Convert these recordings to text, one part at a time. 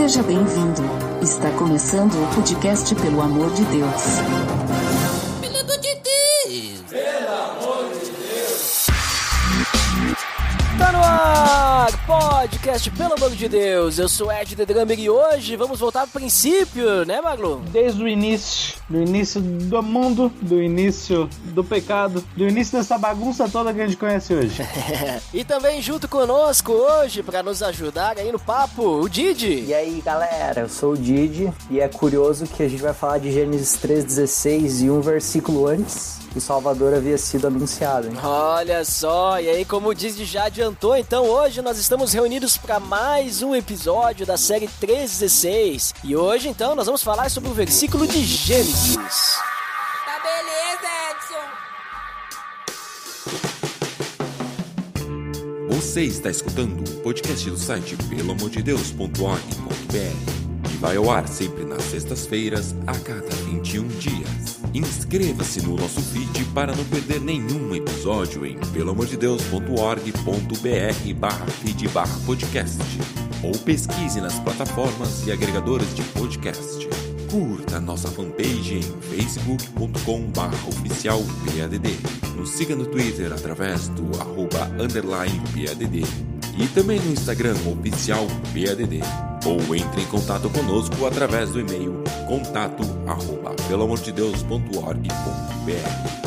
Seja bem-vindo. Está começando o podcast Pelo Amor de Deus. Pelo amor de Deus! Pelo amor de Deus! Tá no ar! Podcast Pelo Amor de Deus. Eu sou Ed The Drummer e hoje vamos voltar ao princípio, né, Maglu? Desde o início do mundo, do início do pecado, do início dessa bagunça toda que a gente conhece hoje. E também junto conosco hoje, pra nos ajudar aí no papo, o Didi. E aí, galera, eu sou o Didi e é curioso que a gente vai falar de Gênesis 3,16 e um versículo antes o Salvador havia sido anunciado, hein? Olha só, e aí como o Didi já adiantou, então hoje nós estamos reunidos para mais um episódio da série 3,16. E hoje então nós vamos falar sobre o versículo de Gênesis. Tá beleza, Edson. Você está escutando o podcast do site peloamordedeus.org.br que vai ao ar sempre nas sextas-feiras a cada 21 dias. Inscreva-se no nosso feed para não perder nenhum episódio em peloamordedeus.org.br/feed/podcast ou pesquise nas plataformas e agregadores de podcast. Curta nossa fanpage em facebook.com/oficialpadd. Nos siga no Twitter através do @_PADD e também no Instagram oficialpadd. Ou entre em contato conosco através do e-mail contato@peloamordedeus.org.br.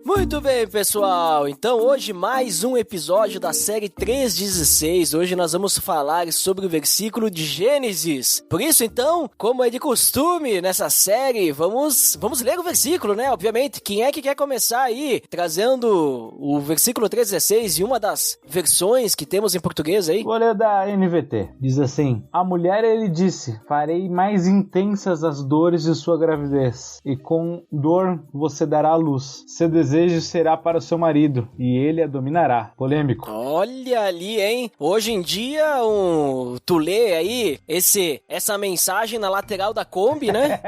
Muito bem, pessoal, então hoje mais um episódio da série 3,16. Hoje nós vamos falar sobre o versículo de Gênesis. Por isso, então, como é de costume nessa série, vamos ler o versículo, né? Obviamente, quem é que quer começar aí trazendo o versículo 3,16 e uma das versões que temos em português aí? Vou ler da NVT. Diz assim: a mulher, ele disse, farei mais intensas as dores de sua gravidez, e com dor você dará à luz. Seu desejo será para o seu marido, e ele a dominará. Polêmico. Olha ali, hein? Hoje em dia, tu lê aí essa mensagem na lateral da Kombi, né?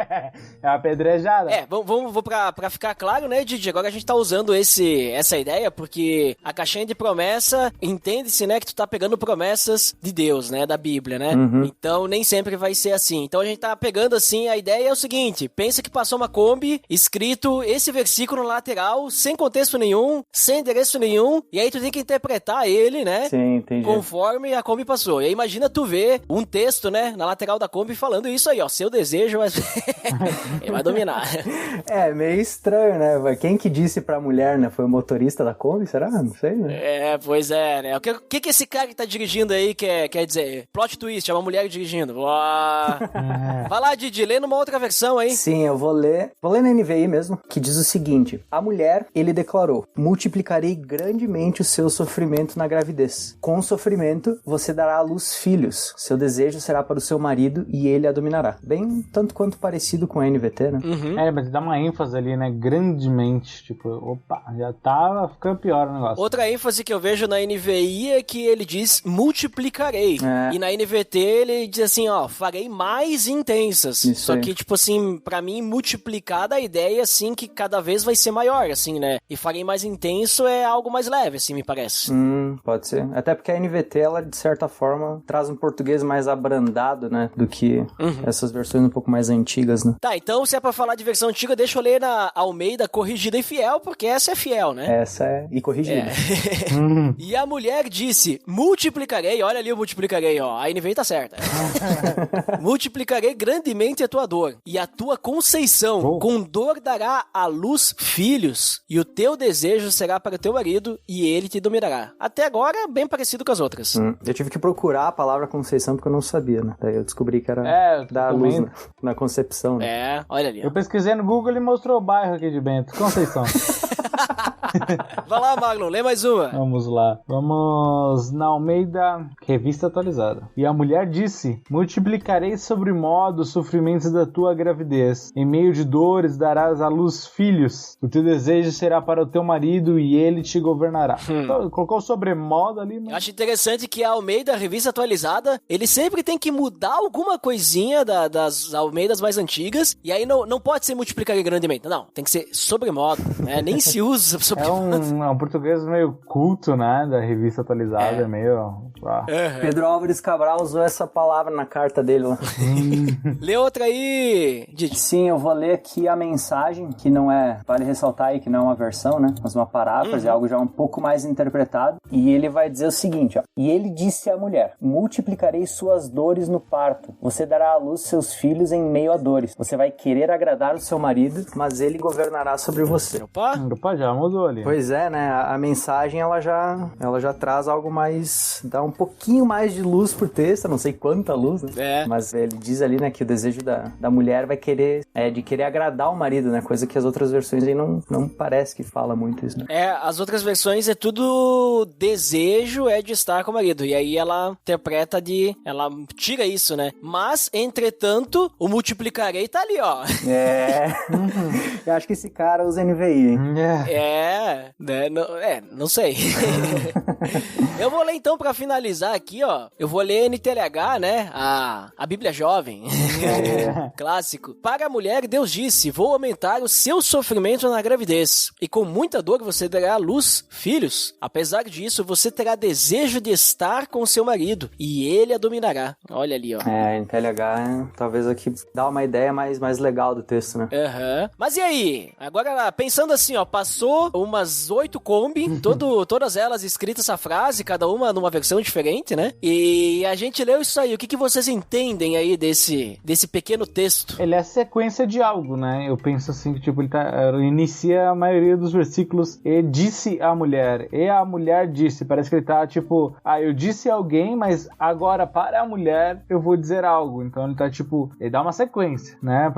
É uma pedrejada. Vamos pra ficar claro, né, Didi? Agora a gente tá usando essa ideia porque a caixinha de promessa, entende-se, né, que tu tá pegando promessas de Deus, né, da Bíblia, né? Uhum. Então nem sempre vai ser assim. Então a gente tá pegando assim, a ideia é o seguinte: pensa que passou uma Kombi, escrito esse versículo na lateral, sem contexto nenhum, sem endereço nenhum, e aí tu tem que interpretar ele, né? Sim, entendi. Conforme a Kombi passou. E aí imagina tu ver um texto, né, na lateral da Kombi falando isso aí, ó, seu desejo ele vai dominar. É, meio estranho, né? Quem que disse pra mulher, né? Foi o motorista da Kombi, será? Não sei, né? Pois é, né? O que esse cara que tá dirigindo aí quer dizer? Plot twist, é uma mulher dirigindo. Vai lá, Didi, lê numa outra versão aí. Sim, eu vou ler na NVI mesmo, que diz o seguinte: a mulher, ele declarou, multiplicarei grandemente o seu sofrimento na gravidez. Com o sofrimento, você dará à luz filhos. Seu desejo será para o seu marido e ele a dominará. Bem, tanto quanto parecido com a NVT, né? Uhum. Mas dá uma ênfase ali, né? Grandemente. Tipo, opa, já tá ficando pior o negócio. Outra ênfase que eu vejo na NVI é que ele diz multiplicarei. E na NVT ele diz assim, ó, farei mais intensas. Isso Só aí. que, tipo assim, pra mim, multiplicar dá a ideia, assim, que cada vez vai ser maior, assim, né? E farei mais intenso é algo mais leve, assim, me parece. Pode ser. Até porque a NVT, ela, de certa forma, traz um português mais abrandado, né? Do que essas versões um pouco mais antigas, né? Tá, então se é pra falar de versão antiga, deixa eu ler na Almeida Corrigida e Fiel, porque essa é fiel, né? Essa é... E corrigida. E a mulher disse, multiplicarei, olha ali o multiplicarei, ó, a NVI tá certa. Multiplicarei grandemente a tua dor, e a tua conceição, com dor dará à luz filhos, e o teu desejo será para o teu marido, e ele te dominará. Até agora, bem parecido com as outras. Eu tive que procurar a palavra conceição porque eu não sabia, né? Daí eu descobri que era dar luz na concepção, né? Olha ali. Eu pesquisei no Google e mostrou o bairro aqui de Bento, Conceição. Vai lá, Magno, lê mais uma. Vamos lá. Vamos na Almeida, revista atualizada. E a mulher disse, multiplicarei sobre modo os sofrimentos da tua gravidez. Em meio de dores darás à luz filhos. O teu desejo será para o teu marido e ele te governará. Então, colocou sobremodo ali, mas... Eu acho interessante que a Almeida, revista atualizada, ele sempre tem que mudar alguma coisinha das Almeidas mais antigas, e aí não pode ser multiplicar grandemente. Não, tem que ser sobremodo, né? Nem se usa É um português meio culto, né? Da revista atualizada, meio... Pedro Álvares Cabral usou essa palavra na carta dele lá. Lê outra aí, Didi. Sim, eu vou ler aqui a mensagem, que não é, vale ressaltar aí que não é uma versão, né? Mas uma paráfrase, é algo já um pouco mais interpretado. E ele vai dizer o seguinte, ó. E ele disse à mulher, multiplicarei suas dores no parto. Você dará à luz seus filhos em meio a dores. Você vai querer agradar o seu marido, mas ele governará sobre você. Opa, já mudou ali. Pois é, né? A mensagem, ela já traz algo mais... Dá um pouquinho mais de luz pro texto, eu não sei quanta luz, né? Mas ele diz ali, né, que o desejo da mulher vai querer... de querer agradar o marido, né? Coisa que as outras versões aí não parece que fala muito isso, né? As outras versões é tudo desejo de estar com o marido. E aí ela interpreta ela tira isso, né? Mas, entretanto, o multiplicarei tá ali, ó. Eu acho que esse cara usa NVI, hein? Não sei. Eu vou ler então pra finalizar aqui, ó. Eu vou ler NTLH, né? A Bíblia Jovem. Clássico. Para a mulher, Deus disse, vou aumentar o seu sofrimento na gravidez. E com muita dor você dará à luz filhos. Apesar disso, você terá desejo de estar com seu marido. E ele a dominará. Olha ali, ó. NTLH, talvez aqui dá uma ideia mais legal do texto, né? Mas e aí? Agora, pensando assim, ó. Passou umas 8 Kombi. Todas elas escritas essa frase, cada uma numa versão diferente, né? E a gente leu isso aí. O que vocês entendem aí desse pequeno texto? Ele é sequência de algo, né? Eu penso assim, que tipo, ele inicia a maioria dos versículos e disse a mulher, e a mulher disse. Parece que ele tá tipo, eu disse a alguém, mas agora para a mulher eu vou dizer algo. Então ele tá tipo, ele dá uma sequência, né?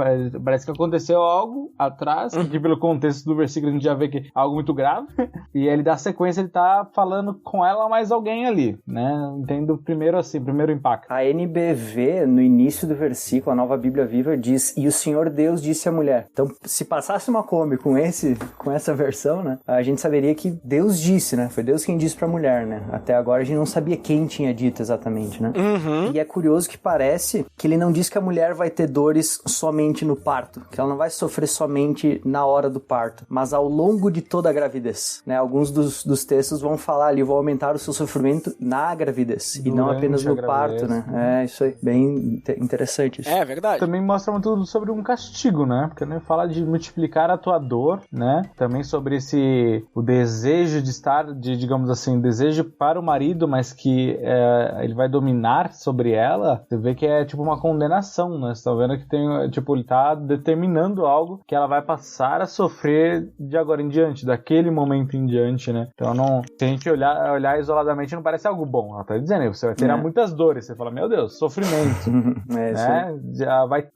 Parece que aconteceu algo atrás, que pelo contexto do versículo a gente já vê que é algo muito grave. E ele dá sequência, ele tá falando com ela mais alguém ali, né? Entendo primeiro assim, primeiro impacto. A NBV, no início do versículo, a Nova Bíblia Viva, diz, e o Senhor Deus disse à mulher. Então, se passasse uma Kombi com essa versão, né? A gente saberia que Deus disse, né? Foi Deus quem disse pra mulher, né? Até agora a gente não sabia quem tinha dito exatamente, né? E é curioso que parece que ele não diz que a mulher vai ter dores somente no parto, que ela não vai sofrer somente na hora do parto, mas ao longo de toda a gravidez, né? Alguns dos textos vão falar ali, vão aumentar o seu sofrimento na gravidez, e não apenas no parto, né? Isso aí, bem interessante isso. É verdade. Também mostra muito sobre um castigo, né? Porque ele fala de multiplicar a tua dor, né? Também sobre o desejo de estar, digamos assim, desejo para o marido, mas que ele vai dominar sobre ela. Você vê que é tipo uma condenação, né? Você tá vendo que tem, tipo, ele tá determinando algo que ela vai passar a sofrer de agora em diante, daquele momento em diante, né? Então se a gente olhar isoladamente, não parece algo bom. Ela tá dizendo, você vai ter muitas dores. Você fala, meu Deus, sofrimento. né? Já vai,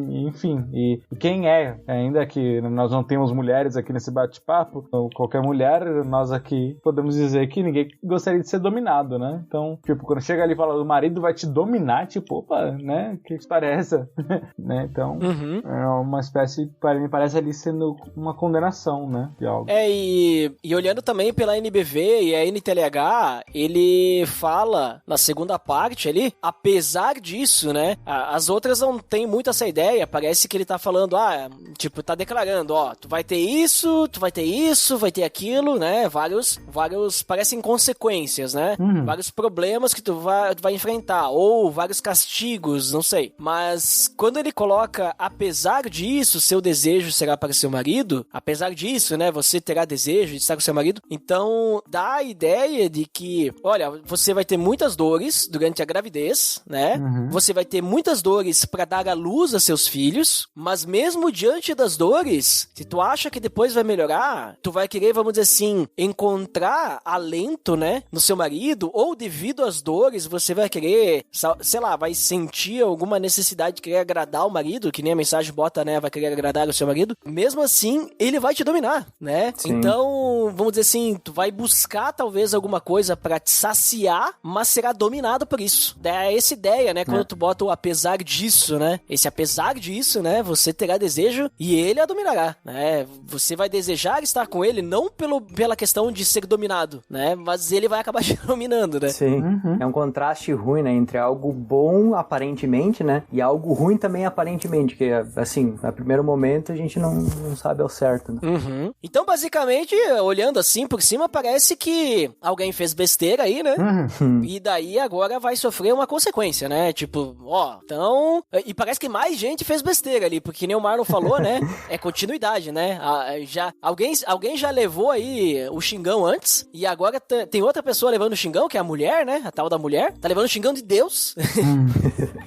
enfim. E quem ainda que nós não temos mulheres aqui nesse bate-papo, ou qualquer mulher, nós aqui podemos dizer que ninguém gostaria de ser dominado, né? Então, tipo, quando chega ali e fala, o marido vai te dominar, tipo, opa, né? Que história é essa? né? Então, é uma espécie, para mim, parece ali sendo uma condenação, né? De algo. E olhando também pela NBV e a NTLH, ele fala na segunda parte ali, apesar disso, né? As outras não tem muito essa ideia, parece que ele tá falando, tipo, tá declarando, tu vai ter isso, tu vai ter isso, vai ter aquilo, né? Vários parecem consequências, né? Vários problemas que tu vai enfrentar, ou vários castigos, não sei. Mas quando ele coloca, apesar disso, seu desejo será para seu marido, apesar disso, né? Você terá desejo de estar com seu marido, então dá a ideia de que, olha, você vai ter muitas dores durante a gravidez, né? Você vai ter muitas dores para dar à luz a seus filhos, mas mesmo diante das dores, se tu acha que depois vai melhorar, tu vai querer, vamos dizer assim, encontrar alento, né, no seu marido, ou devido às dores, você vai querer, sei lá, vai sentir alguma necessidade de querer agradar o marido, que nem a mensagem bota, né, vai querer agradar o seu marido, mesmo assim, ele vai te dominar, né? Sim. Então, vamos dizer assim, tu vai buscar talvez alguma coisa pra te saciar, mas será dominado por isso. É essa ideia, né, quando tu bota o apesar disso, né, esse apesar disso, isso, né? Você terá desejo e ele a dominará, né? Você vai desejar estar com ele não pela questão de ser dominado, né? Mas ele vai acabar te dominando, né? Sim. É um contraste ruim, né? Entre algo bom, aparentemente, né? E algo ruim também, aparentemente. Que, assim, a primeiro momento a gente não sabe ao certo, né? Então, basicamente, olhando assim por cima, parece que alguém fez besteira aí, né? E daí agora vai sofrer uma consequência, né? Tipo, ó, então... E parece que mais gente fez besteira ali, porque nem o Marlon falou, né? É continuidade, né? Alguém já levou aí o xingão antes, e agora tem outra pessoa levando o xingão, que é a mulher, né? A tal da mulher. Tá levando o xingão de Deus.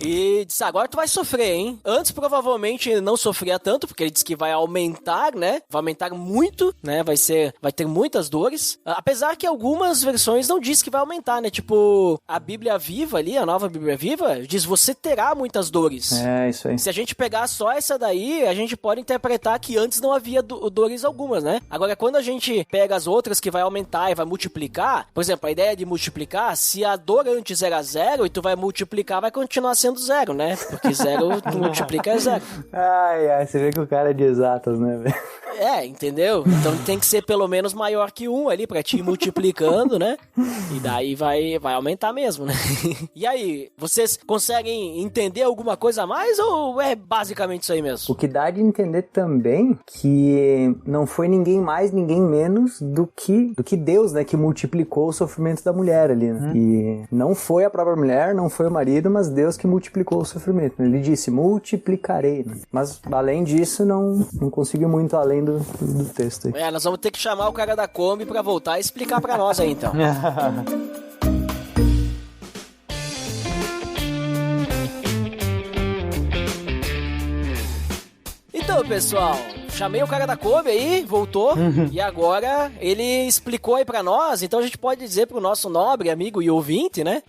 E disse, agora tu vai sofrer, hein? Antes, provavelmente, não sofria tanto, porque ele disse que vai aumentar, né? Vai aumentar muito, né? Vai ter muitas dores. Apesar que algumas versões não diz que vai aumentar, né? Tipo, a Bíblia Viva ali, a nova Bíblia Viva, diz, você terá muitas dores. É, isso aí. Se a gente pegar só essa daí, a gente pode interpretar que antes não havia dores algumas, né? Agora, quando a gente pega as outras que vai aumentar e vai multiplicar, por exemplo, a ideia de multiplicar, se a dor antes era 0 e tu vai multiplicar, vai continuar sendo 0, né? Porque 0 tu multiplica é 0. Ai, você vê que o cara é de exatas, né, velho? É, entendeu? Então tem que ser pelo menos maior que 1 ali pra te ir multiplicando, né? E daí vai aumentar mesmo, né? E aí, vocês conseguem entender alguma coisa a mais ou é basicamente isso aí mesmo? O que dá de entender também que não foi ninguém mais, ninguém menos do que Deus, né? Que multiplicou o sofrimento da mulher ali, né? E não foi a própria mulher, não foi o marido, mas Deus que multiplicou o sofrimento. Ele disse, multiplicarei, né? Mas além disso, não conseguiu muito além do texto aí. Nós vamos ter que chamar o cara da Kombi pra voltar e explicar pra nós aí, então. Então, pessoal, chamei o cara da Kombi aí, voltou, e agora ele explicou aí pra nós, então a gente pode dizer pro nosso nobre amigo e ouvinte, né,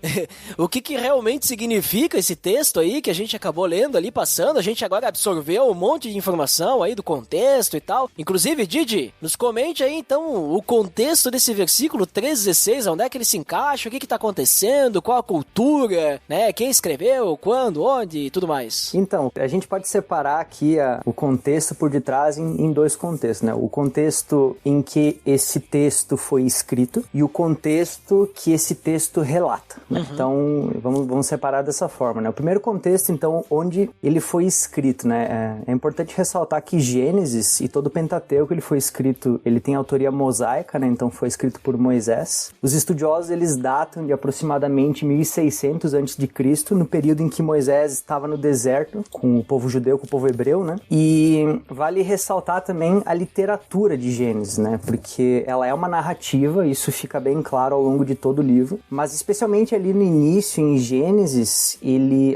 o que realmente significa esse texto aí que a gente acabou lendo ali, passando, a gente agora absorveu um monte de informação aí do contexto e tal. Inclusive, Didi, nos comente aí então o contexto desse versículo 3:16, onde é que ele se encaixa, o que tá acontecendo, qual a cultura, né, quem escreveu, quando, onde e tudo mais. Então, a gente pode separar aqui o contexto por detrás em dois contextos, né? O contexto em que esse texto foi escrito e o contexto que esse texto relata, né? Então, vamos separar dessa forma, né? O primeiro contexto, então, onde ele foi escrito, né? É importante ressaltar que Gênesis e todo o Pentateuco, ele foi escrito, ele tem autoria mosaica, né? Então, foi escrito por Moisés. Os estudiosos, eles datam de aproximadamente 1600 a.C., no período em que Moisés estava no deserto com o povo judeu, com o povo hebreu, né? E vale ressaltar também a literatura de Gênesis, né? Porque ela é uma narrativa, isso fica bem claro ao longo de todo o livro, mas especialmente ali no início, em Gênesis,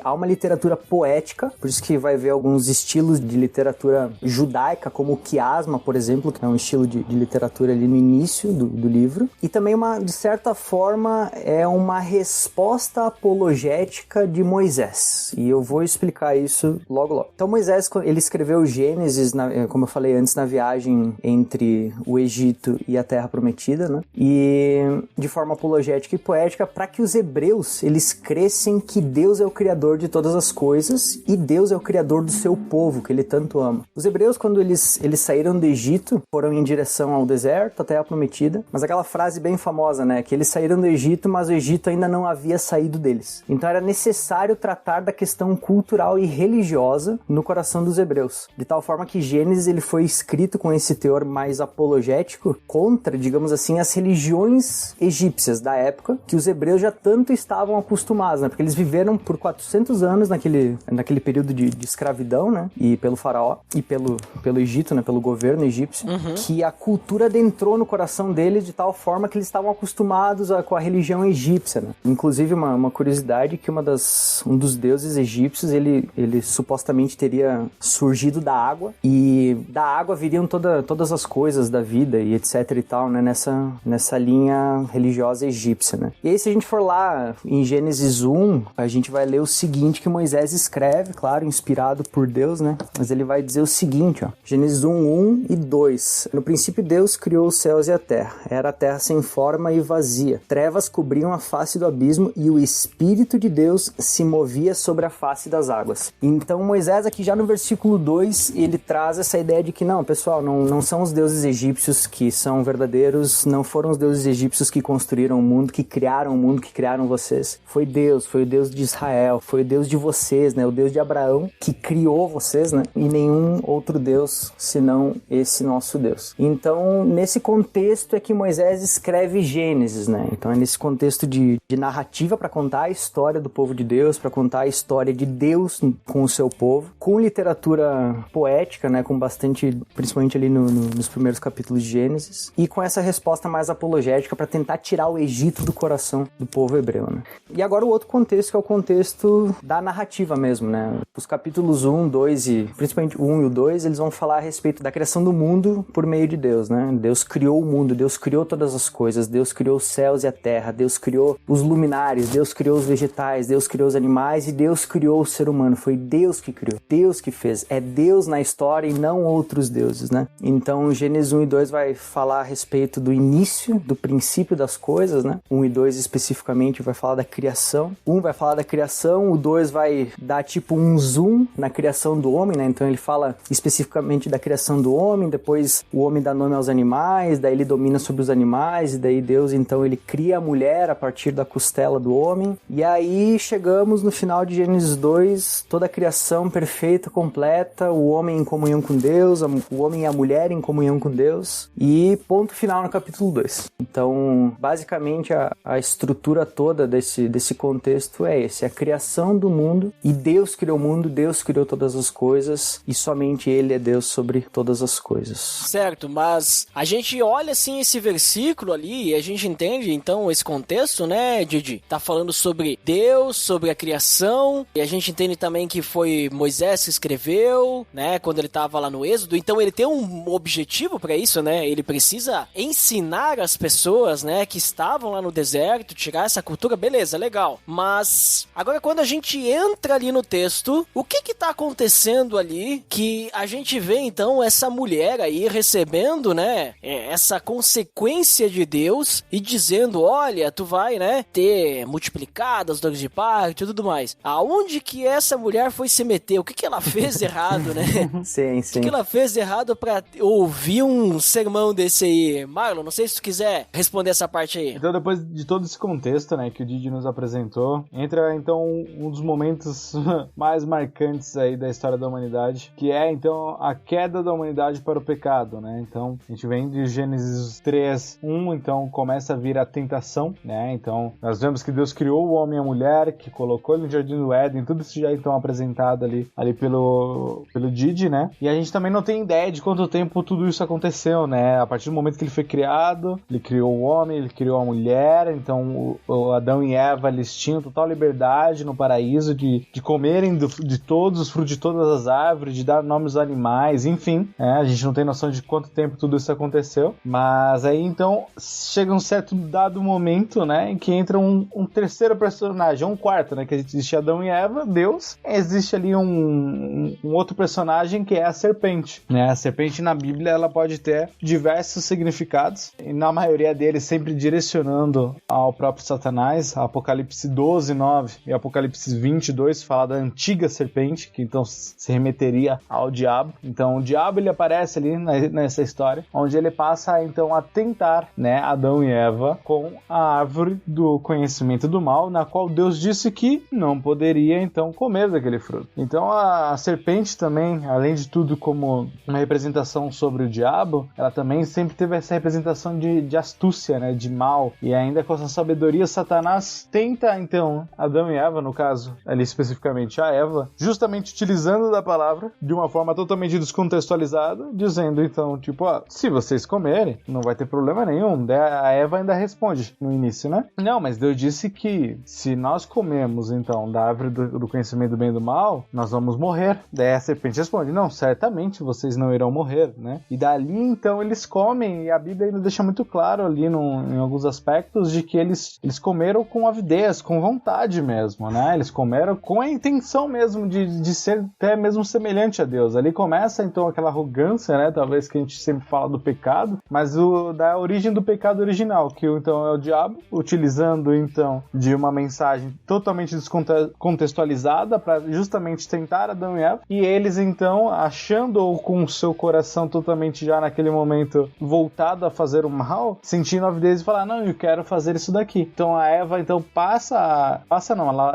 há uma literatura poética, por isso que vai ver alguns estilos de literatura judaica, como o quiasma, por exemplo, que é um estilo de literatura ali no início do livro, e também de certa forma, é uma resposta apologética de Moisés, e eu vou explicar isso logo. Então Moisés, ele escreveu Gênesis, como eu falei antes, na viagem entre o Egito e a Terra Prometida, né? E de forma apologética e poética, para que os hebreus, eles crescem que Deus é o criador de todas as coisas e Deus é o criador do seu povo, que ele tanto ama. Os hebreus, quando eles saíram do Egito, foram em direção ao deserto, a Terra Prometida, mas aquela frase bem famosa, né? Que eles saíram do Egito, mas o Egito ainda não havia saído deles. Então era necessário tratar da questão cultural e religiosa no coração dos hebreus. De tal forma que Gênesis, ele foi escrito com esse teor mais apologético contra, digamos assim, as religiões egípcias da época, que os hebreus já tanto estavam acostumados, né? Porque eles viveram por 400 anos naquele período de escravidão, né? E pelo faraó, e pelo Egito, né? Pelo governo egípcio, que a cultura adentrou no coração deles de tal forma que eles estavam acostumados com a religião egípcia, né? Inclusive, uma curiosidade que um dos deuses egípcios, ele supostamente teria surgido da água, e que da água viriam todas as coisas da vida e etc e tal, né? Nessa linha religiosa egípcia, né? E aí, se a gente for lá em Gênesis 1, a gente vai ler o seguinte que Moisés escreve, claro, inspirado por Deus, né? Mas ele vai dizer o seguinte, ó. Gênesis 1 e 2. No princípio, Deus criou os céus e a terra. Era a terra sem forma e vazia. Trevas cobriam a face do abismo e o Espírito de Deus se movia sobre a face das águas. Então, Moisés aqui já no versículo 2, ele traz essa ideia de que não, pessoal, não são os deuses egípcios que são verdadeiros, não foram os deuses egípcios que construíram o mundo, que criaram o mundo, que criaram vocês. Foi o Deus de Israel, foi o Deus de vocês, né? O Deus de Abraão que criou vocês, né? E nenhum outro Deus senão esse nosso Deus. Então, nesse contexto é que Moisés escreve Gênesis, né? Então, é nesse contexto de narrativa para contar a história do povo de Deus, para contar a história de Deus com o seu povo, com literatura poética, né? Com bastante, principalmente ali nos primeiros capítulos de Gênesis, e com essa resposta mais apologética para tentar tirar o Egito do coração do povo hebreu, né? E agora o outro contexto, que é o contexto da narrativa mesmo, né? Os capítulos 1, 2 e principalmente o 1 e o 2, eles vão falar a respeito da criação do mundo por meio de Deus, né? Deus criou o mundo, Deus criou todas as coisas, Deus criou os céus e a terra, Deus criou os luminares, Deus criou os vegetais, Deus criou os animais e Deus criou o ser humano. Foi Deus que criou, Deus que fez. É Deus na história e não outros deuses, né? Então, Gênesis 1 e 2 vai falar a respeito do início, do princípio das coisas, né? 1 e 2 especificamente vai falar da criação. 1 vai falar da criação, o 2 vai dar tipo um zoom na criação do homem, né? Então ele fala especificamente da criação do homem, depois o homem dá nome aos animais, daí ele domina sobre os animais, e daí Deus, então, ele cria a mulher a partir da costela do homem. E aí chegamos no final de Gênesis 2, toda a criação perfeita, completa, o homem em comunhão com Deus, o homem e a mulher em comunhão com Deus, e ponto final no capítulo 2. Então, basicamente, a estrutura toda desse contexto é esse, a criação do mundo, e Deus criou o mundo, Deus criou todas as coisas, e somente Ele é Deus sobre todas as coisas. Certo, mas a gente olha assim esse versículo ali e a gente entende então esse contexto, né, Didi? Tá falando sobre Deus, sobre a criação, e a gente entende também que foi Moisés que escreveu, né, quando ele tava lá no Êxodo, então ele tem um objetivo para isso, né? Ele precisa ensinar as pessoas, né, que estavam lá no deserto, tirar essa cultura, beleza, legal. Mas agora quando a gente entra ali no texto, o que tá acontecendo ali que a gente vê então essa mulher aí recebendo, né, essa consequência de Deus e dizendo, olha, tu vai, né, ter multiplicado as dores de parto e tudo mais. Aonde que essa mulher foi se meter? O que ela fez de errado, né? Sim. O que ela fez de errado pra ouvir um sermão desse aí? Marlon, não sei se tu quiser responder essa parte aí. Então, depois de todo esse contexto, né, que o Didi nos apresentou, entra, então, um dos momentos mais marcantes aí da história da humanidade, que é, então, a queda da humanidade para o pecado, né? Então, a gente vem de Gênesis 3, 1, então, começa a vir a tentação, né? Então, nós vemos que Deus criou o homem e a mulher, que colocou ele no Jardim do Éden, tudo isso já, então, apresentado ali pelo Didi, né? E a gente também não tem ideia de quanto tempo tudo isso aconteceu, né? A partir do momento que ele foi criado, ele criou o homem, ele criou a mulher, então o Adão e Eva, eles tinham total liberdade no paraíso de comerem de todos os frutos de todas as árvores, de dar nomes aos animais, enfim, né? A gente não tem noção de quanto tempo tudo isso aconteceu, mas aí então chega um certo dado momento, né, em que entra um terceiro personagem, um quarto, né, que existe Adão e Eva, Deus, existe ali um outro personagem que é a serpente, né? A serpente na Bíblia, ela pode ter diversos significados, e na maioria deles sempre direcionando ao próprio Satanás. Apocalipse 12, 9 e Apocalipse 22 fala da antiga serpente, que então se remeteria ao diabo. Então o diabo, ele aparece ali nessa história, onde ele passa então a tentar, né, Adão e Eva com a árvore do conhecimento do mal, na qual Deus disse que não poderia então comer daquele fruto. Então a serpente também, além de tudo como uma representação sobre o diabo, ela também sempre teve essa representação de astúcia, né, de mal, e ainda com essa sabedoria Satanás tenta então Adão e Eva, no caso ali especificamente a Eva, justamente utilizando da palavra de uma forma totalmente descontextualizada, dizendo então, tipo, se vocês comerem, não vai ter problema nenhum. A Eva ainda responde no início, né? Não, mas Deus disse que se nós comemos então da árvore do conhecimento do bem e do mal, nós vamos morrer. Daí a serpente responde, não, certamente certamente vocês não irão morrer, né? E dali, então, eles comem, e a Bíblia ainda deixa muito claro ali em alguns aspectos de que eles comeram com avidez, com vontade mesmo, né? Eles comeram com a intenção mesmo de ser até mesmo semelhante a Deus. Ali começa, então, aquela arrogância, né? Talvez que a gente sempre fala do pecado, mas da origem do pecado original, que então é o diabo, utilizando, então, de uma mensagem totalmente descontextualizada para justamente tentar Adão e Eva, e eles, então, achando com o seu coração totalmente já naquele momento voltado a fazer o mal, sentindo a avidez e falar, não, eu quero fazer isso daqui. Então a Eva, então,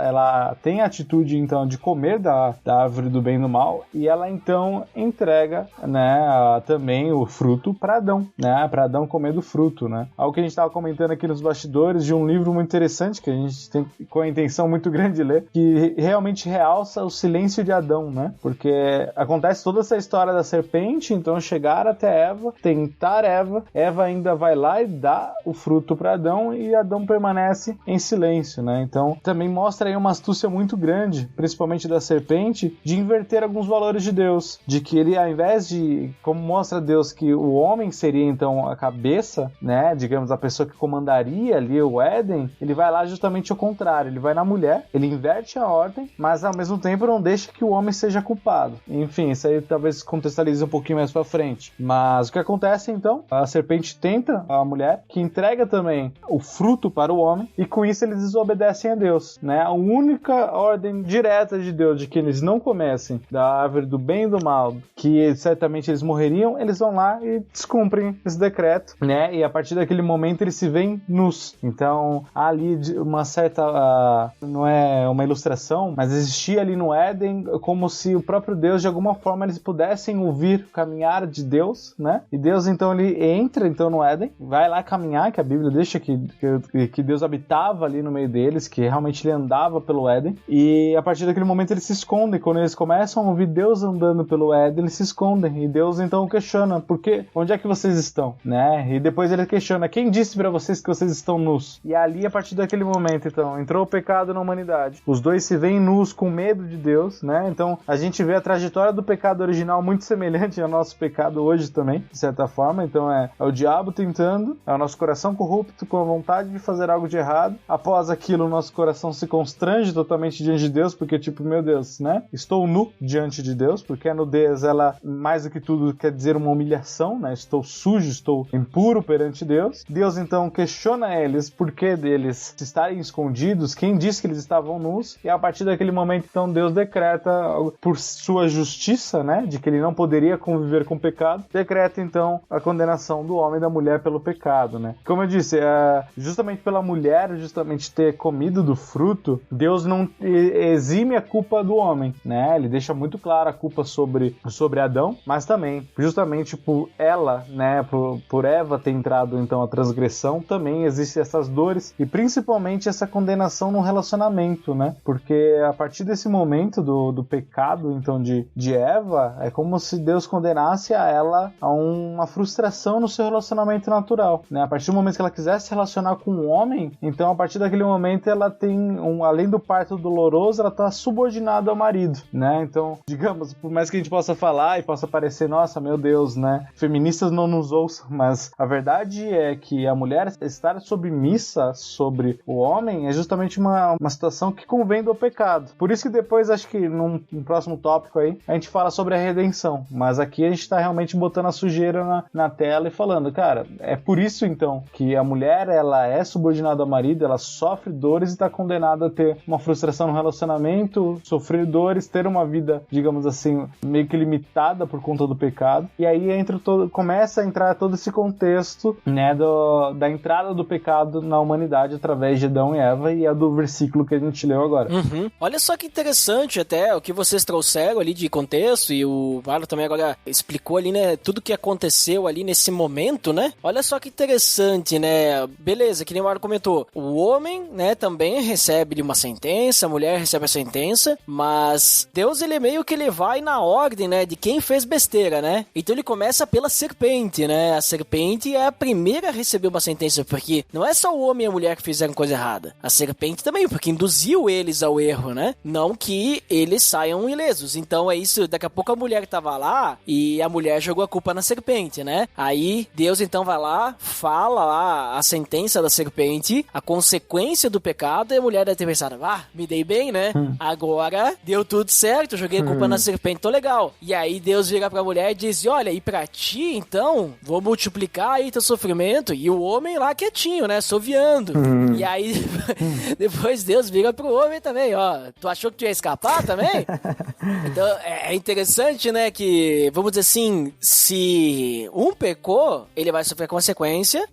ela tem a atitude, então, de comer da árvore do bem e do mal, e ela, então, entrega, né, também o fruto para Adão, né, para Adão comer do fruto, né. Algo que a gente estava comentando aqui nos bastidores de um livro muito interessante, que a gente tem com a intenção muito grande de ler, que realmente realça o silêncio de Adão, né, porque acontece toda essa história da serpente, então chegar até Eva, tentar Eva ainda vai lá e dá o fruto para Adão, e Adão permanece em silêncio, né, então também mostra aí uma astúcia muito grande, principalmente da serpente, de inverter alguns valores de Deus, de que ele, ao invés de, como mostra Deus que o homem seria então a cabeça, né, digamos, a pessoa que comandaria ali o Éden, ele vai lá justamente ao contrário, ele vai na mulher, ele inverte a ordem, mas ao mesmo tempo não deixa que o homem seja culpado. Enfim, isso aí talvez contextualize um pouquinho mais pra frente. Mas o que acontece então? A serpente tenta a mulher, que entrega também o fruto para o homem, e com isso eles desobedecem a Deus, né? A única ordem direta de Deus de que eles não comessem da árvore do bem e do mal, que certamente eles morreriam, eles vão lá e descumprem esse decreto, né? E a partir daquele momento eles se veem nus. Então há ali uma certa, não é uma ilustração, mas existia ali no Éden como se o próprio Deus, de alguma forma, eles pudessem ouvir o caminhar de Deus, né? E Deus, então, ele entra então no Éden, vai lá caminhar, que a Bíblia deixa que Deus habitava ali no meio deles, que realmente ele andava pelo Éden, e a partir daquele momento eles se escondem. Quando eles começam a ouvir Deus andando pelo Éden, eles se escondem, e Deus então questiona, por quê? Onde é que vocês estão? Né? E depois ele questiona, quem disse pra vocês que vocês estão nus? E ali, a partir daquele momento, então, entrou o pecado na humanidade. Os dois se veem nus com medo de Deus, né? Então, a gente vê a trajetória do pecado original muito semelhante ao nosso pecado hoje também, de certa forma. Então, é o diabo tentando, é o nosso coração corrupto com a vontade de fazer algo de errado. Após aquilo, o nosso coração se constrange totalmente diante de Deus, porque, tipo, meu Deus, né? Estou nu diante de Deus, porque a nudez, ela, mais do que tudo, quer dizer uma humilhação, né? Estou sujo, estou impuro perante Deus. Deus, então, questiona eles por que deles estarem escondidos, quem disse que eles estavam nus, e a partir daquele momento, então, Deus decreta, por sua justiça, né, de que ele não poderia conviver com o pecado, decreta, então, a condenação do homem e da mulher pelo pecado, né. Como eu disse, justamente pela mulher, justamente ter comido do fruto, Deus não exime a culpa do homem, né, ele deixa muito clara a culpa sobre Adão, mas também, justamente por ela, né, por Eva ter entrado, então, a transgressão, também existem essas dores, e principalmente essa condenação no relacionamento, né, porque a partir desse momento do pecado, então, de Eva, é como se Deus condenasse a ela a uma frustração no seu relacionamento natural, né, a partir do momento que ela quisesse se relacionar com um homem, então, a partir daquele momento, ela tem, além do parto doloroso, ela está subordinada ao marido, né, então, digamos, por mais que a gente possa falar e possa parecer, nossa, meu Deus, né, feministas não nos ouçam, mas a verdade é que a mulher estar submissa sobre o homem é justamente uma situação que convém do pecado. Por isso que depois, acho que num próximo tópico aí, a gente fala sobre a redenção, mas aqui a gente está realmente botando a sujeira na tela e falando, cara, é por isso então que a mulher, ela é subordinada ao marido, ela sofre dores e está condenada a ter uma frustração no relacionamento, sofrer dores, ter uma vida, digamos assim, meio que limitada por conta do pecado, e aí começa a entrar todo esse contexto, né, da entrada do pecado na humanidade através de Adão e Eva, e é do versículo que a gente leu agora. Olha só que interessante até o que vocês trouxeram ali de contexto, e o Marlon também agora explicou ali, né, tudo que aconteceu ali nesse momento, né? Olha só que interessante, né? Beleza, que nem o Marlon comentou, o homem, né, também recebe uma sentença, a mulher recebe a sentença, mas Deus, ele meio que ele vai na ordem, né, de quem fez besteira, né? Então ele começa pela serpente, né? A serpente é a primeira a receber uma sentença, porque não é só o homem e a mulher que fizeram coisa errada, a serpente também, porque induziu eles ao erro, né? Não que eles saiam ilesos. Então é isso, daqui a pouco a mulher mulher tava lá e a mulher jogou a culpa na serpente, né? Aí Deus então vai lá, fala lá a sentença da serpente, a consequência do pecado, e a mulher deve ter pensado, me dei bem, né? Agora deu tudo certo, joguei a culpa na serpente, tô legal. E aí Deus vira pra mulher e diz, olha, e pra ti, então, vou multiplicar aí teu sofrimento. E o homem lá quietinho, né? Soviando. E aí, depois Deus vira pro homem também, ó. Tu achou que tu ia escapar também? Então, é interessante, né, que, vamos dizer assim, se um pecou, ele vai sofrer a consequência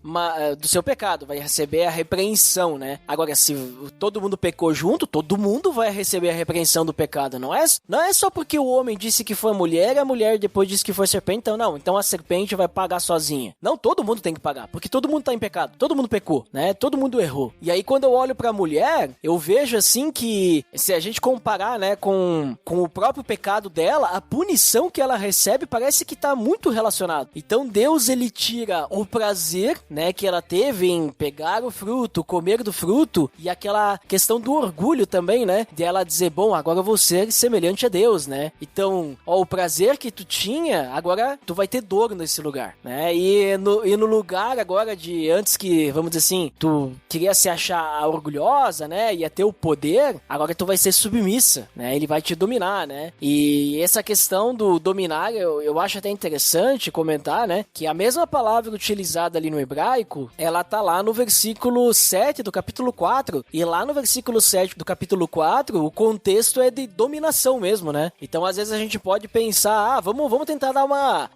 do seu pecado, vai receber a repreensão, né? Agora, se todo mundo pecou junto, todo mundo vai receber a repreensão do pecado, não é só porque o homem disse que foi mulher, a mulher depois disse que foi serpente, então não, então a serpente vai pagar sozinha. Não, todo mundo tem que pagar, porque todo mundo tá em pecado, todo mundo pecou, né? Todo mundo errou. E aí, quando eu olho pra mulher, eu vejo assim que, se a gente comparar, né, com o próprio pecado dela, a punição que ela recebe parece que tá muito relacionado. Então Deus, ele tira o prazer, né, que ela teve em pegar o fruto, comer do fruto, e aquela questão do orgulho também, né, de ela dizer, bom, agora eu vou ser semelhante a Deus, né. Então, o prazer que tu tinha, agora tu vai ter dor nesse lugar, né, e no lugar agora de antes que, vamos dizer assim, tu queria se achar orgulhosa, né, ia ter o poder, agora tu vai ser submissa, né, ele vai te dominar, né, e essa questão do dominar, eu acho até interessante comentar, né, que a mesma palavra utilizada ali no hebraico, ela tá lá no versículo 7 do capítulo 4, e lá no versículo 7 do capítulo 4, o contexto é de dominação mesmo, né, então às vezes a gente pode pensar, vamos tentar dar uma,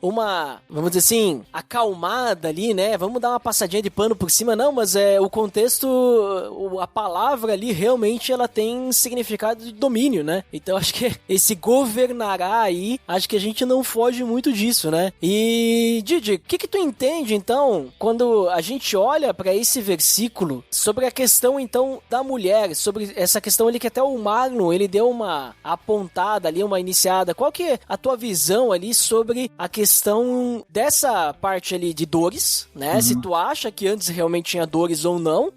vamos dizer assim, acalmada ali, né, vamos dar uma passadinha de pano por cima, não, mas o contexto, a palavra ali realmente ela tem significado de domínio, né, então acho que esse governará aí, acho que a gente não foge muito disso, né? E, Didi, o que tu entende, então, quando a gente olha para esse versículo, sobre a questão, então, da mulher, sobre essa questão ali que até o Marlon, ele deu uma apontada ali, uma iniciada, qual que é a tua visão ali sobre a questão dessa parte ali de dores, né? Se tu acha que antes realmente tinha dores ou não,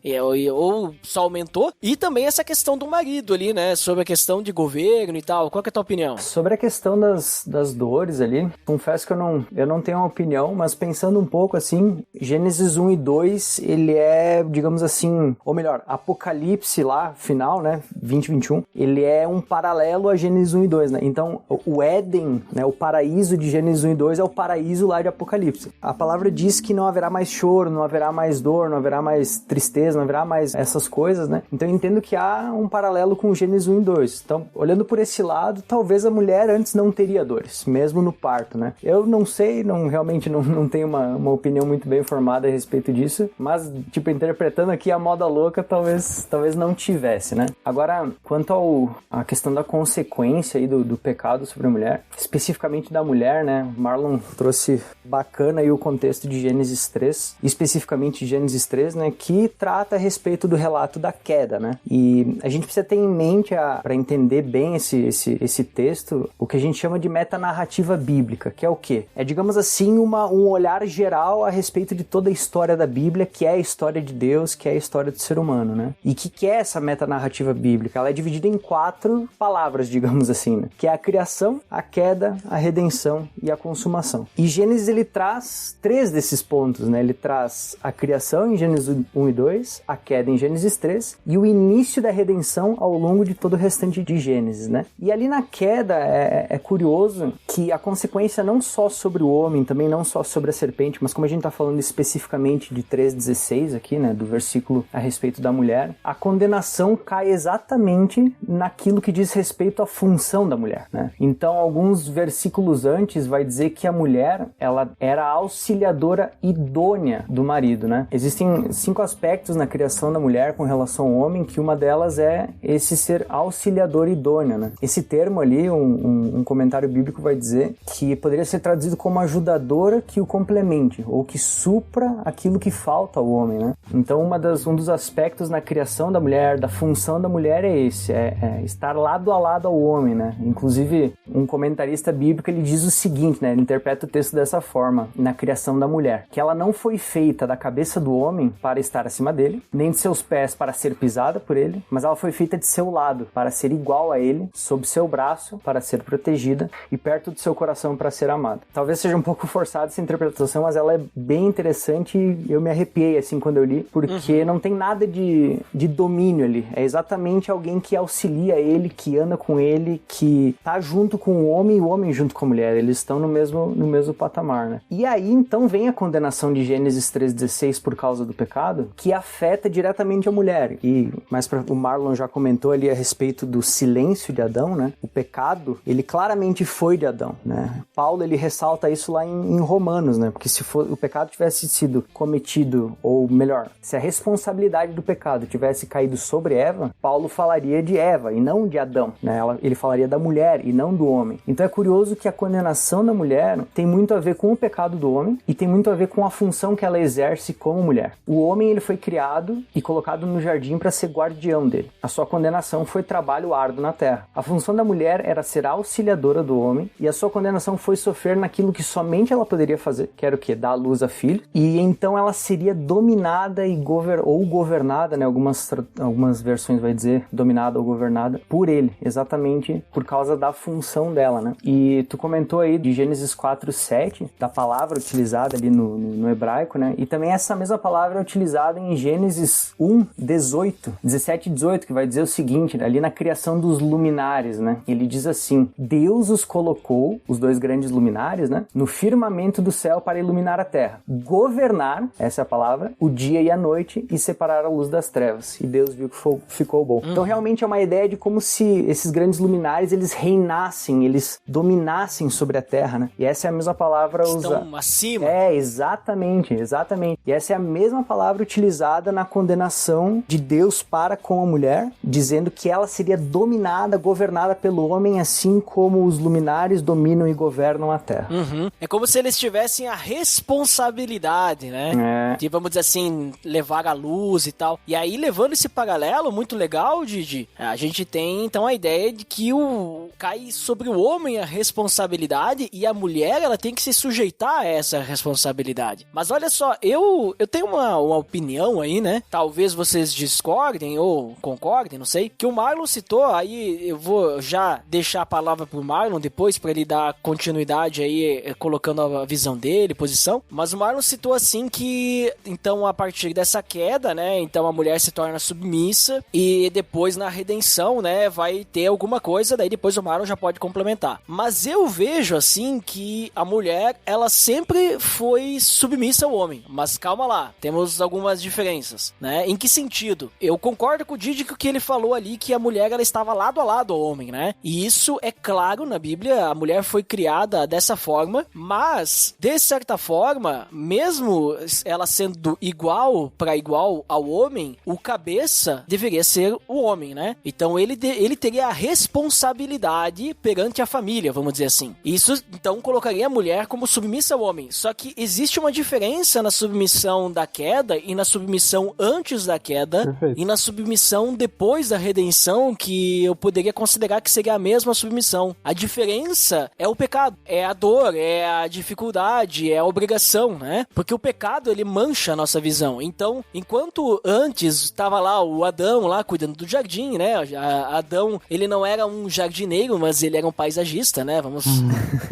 ou só aumentou, e também essa questão do marido ali, né? Sobre a questão de governo e tal, qual que é a tua opinião? Sobre a questão das dores ali, confesso que eu não tenho uma opinião, mas pensando um pouco assim, Gênesis 1 e 2, ele é, digamos assim, ou melhor, Apocalipse lá, final, né, 2021, ele é um paralelo a Gênesis 1 e 2, né, então o Éden, né, o paraíso de Gênesis 1 e 2 é o paraíso lá de Apocalipse. A palavra diz que não haverá mais choro, não haverá mais dor, não haverá mais tristeza, não haverá mais essas coisas, né, então eu entendo que há um paralelo com Gênesis 1 e 2, então olhando por esse lado, talvez a mulher antes não teria dores, mesmo no parto, né? Eu não sei, realmente não tenho uma opinião muito bem formada a respeito disso, mas, tipo, interpretando aqui a moda louca, talvez não tivesse, né? Agora, quanto à questão da consequência aí do pecado sobre a mulher, especificamente da mulher, né? Marlon trouxe bacana aí o contexto de Gênesis 3, especificamente Gênesis 3, né? Que trata a respeito do relato da queda, né? E a gente precisa ter em mente, para entender bem esse texto, o que a gente chama de metanarrativa bíblica, que é o quê? É, digamos assim, um olhar geral a respeito de toda a história da Bíblia, que é a história de Deus, que é a história do ser humano, né? E que é essa metanarrativa bíblica? Ela é dividida em 4 palavras, digamos assim, né? Que é a criação, a queda, a redenção e a consumação. E Gênesis, ele traz 3 desses pontos, né? Ele traz a criação em Gênesis 1 e 2, a queda em Gênesis 3 e o início da redenção ao longo de todo o restante de Gênesis, né? E ali na queda é curioso que a consequência não só sobre o homem, também não só sobre a serpente, mas como a gente está falando especificamente de 3,16 aqui, né, do versículo a respeito da mulher, a condenação cai exatamente naquilo que diz respeito à função da mulher, né? Então, alguns versículos antes vai dizer que a mulher, ela era a auxiliadora idônea do marido, né? Existem 5 aspectos na criação da mulher com relação ao homem, que uma delas é esse ser auxiliador idôneo, né? Esse termo ali, um comentário bíblico vai dizer que poderia ser traduzido como ajudadora que o complemente, ou que supra aquilo que falta ao homem, né? Então, um dos aspectos na criação da mulher, da função da mulher é esse, é estar lado a lado ao homem, né? Inclusive, um comentarista bíblico, ele diz o seguinte, né? Ele interpreta o texto dessa forma, na criação da mulher, que ela não foi feita da cabeça do homem para estar acima dele, nem de seus pés para ser pisada por ele, mas ela foi feita de seu lado, para ser igual a ele, sob seu braço, braço para ser protegida e perto do seu coração para ser amada. Talvez seja um pouco forçada essa interpretação, mas ela é bem interessante e eu me arrepiei assim quando eu li, porque não tem nada de domínio ali. É exatamente alguém que auxilia ele, que anda com ele, que tá junto com o homem e o homem junto com a mulher. Eles estão no mesmo patamar, né? E aí, então, vem a condenação de Gênesis 3,16 por causa do pecado, que afeta diretamente a mulher. E o Marlon já comentou ali a respeito do silêncio de Adão, né? O pecado, ele claramente foi de Adão, né? Paulo, ele ressalta isso lá em Romanos, né? Porque se o pecado tivesse sido cometido, ou melhor, se a responsabilidade do pecado tivesse caído sobre Eva, Paulo falaria de Eva e não de Adão, né? Ele falaria da mulher e não do homem. Então é curioso que a condenação da mulher tem muito a ver com o pecado do homem e tem muito a ver com a função que ela exerce como mulher. O homem, ele foi criado e colocado no jardim para ser guardião dele. A sua condenação foi trabalho árduo na terra. A função da mulher era ser auxiliadora do homem e a sua condenação foi sofrer naquilo que somente ela poderia fazer, que era o quê? Dar à luz a filho. E então ela seria dominada ou governada, né? Algumas versões vai dizer dominada ou governada por ele, exatamente por causa da função dela, né? E tu comentou aí de Gênesis 4:7, da palavra utilizada ali no hebraico, né? E também essa mesma palavra é utilizada em Gênesis 17 e 18, que vai dizer o seguinte, ali na criação dos luminares, né? Ele diz assim: Deus os colocou, os dois grandes luminares, né? No firmamento do céu para iluminar a terra, governar, essa é a palavra, o dia e a noite e separar a luz das trevas. E Deus viu que ficou bom. Então realmente é uma ideia de como se esses grandes luminares, eles reinassem, eles dominassem sobre a terra, né? E essa é a mesma palavra usada. Estão acima. É, exatamente. E essa é a mesma palavra utilizada na condenação de Deus para com a mulher, dizendo que ela seria dominada, governada pelo homem, assim como os luminares dominam e governam a terra. É como se eles tivessem a responsabilidade, né? De, vamos dizer assim, levar a luz e tal. E aí, levando esse paralelo muito legal, Didi, a gente tem então a ideia de que cai sobre o homem a responsabilidade e a mulher, ela tem que se sujeitar a essa responsabilidade. Mas olha só, eu tenho uma opinião aí, né? Talvez vocês discordem ou concordem, não sei, que o Marlon citou, aí eu vou já deixar a palavra pro Marlon depois pra ele dar continuidade aí, colocando a visão dele, posição, mas o Marlon citou assim que, então, a partir dessa queda, né, então a mulher se torna submissa e depois na redenção, né, vai ter alguma coisa, daí depois o Marlon já pode complementar. Mas eu vejo assim que a mulher, ela sempre foi submissa ao homem, mas calma lá, temos algumas diferenças, né? Em que sentido? Eu concordo com o Didi que ele falou ali, que a mulher, ela estava lado a lado ao homem, né? E isso é claro na Bíblia, a mulher foi criada dessa forma, mas de certa forma, mesmo ela sendo igual para igual ao homem, o cabeça deveria ser o homem, né? Então ele teria a responsabilidade perante a família, vamos dizer assim. Isso então colocaria a mulher como submissa ao homem. Só que existe uma diferença na submissão da queda e na submissão antes da queda. Perfeito. E na submissão depois da redenção, que eu poderia considerar que seria a mesma submissão. A diferença é o pecado, é a dor, é a dificuldade, é a obrigação, né? Porque o pecado, ele mancha a nossa visão. Então, enquanto antes estava lá o Adão lá cuidando do jardim, né? Adão, ele não era um jardineiro, mas ele era um paisagista, né? Vamos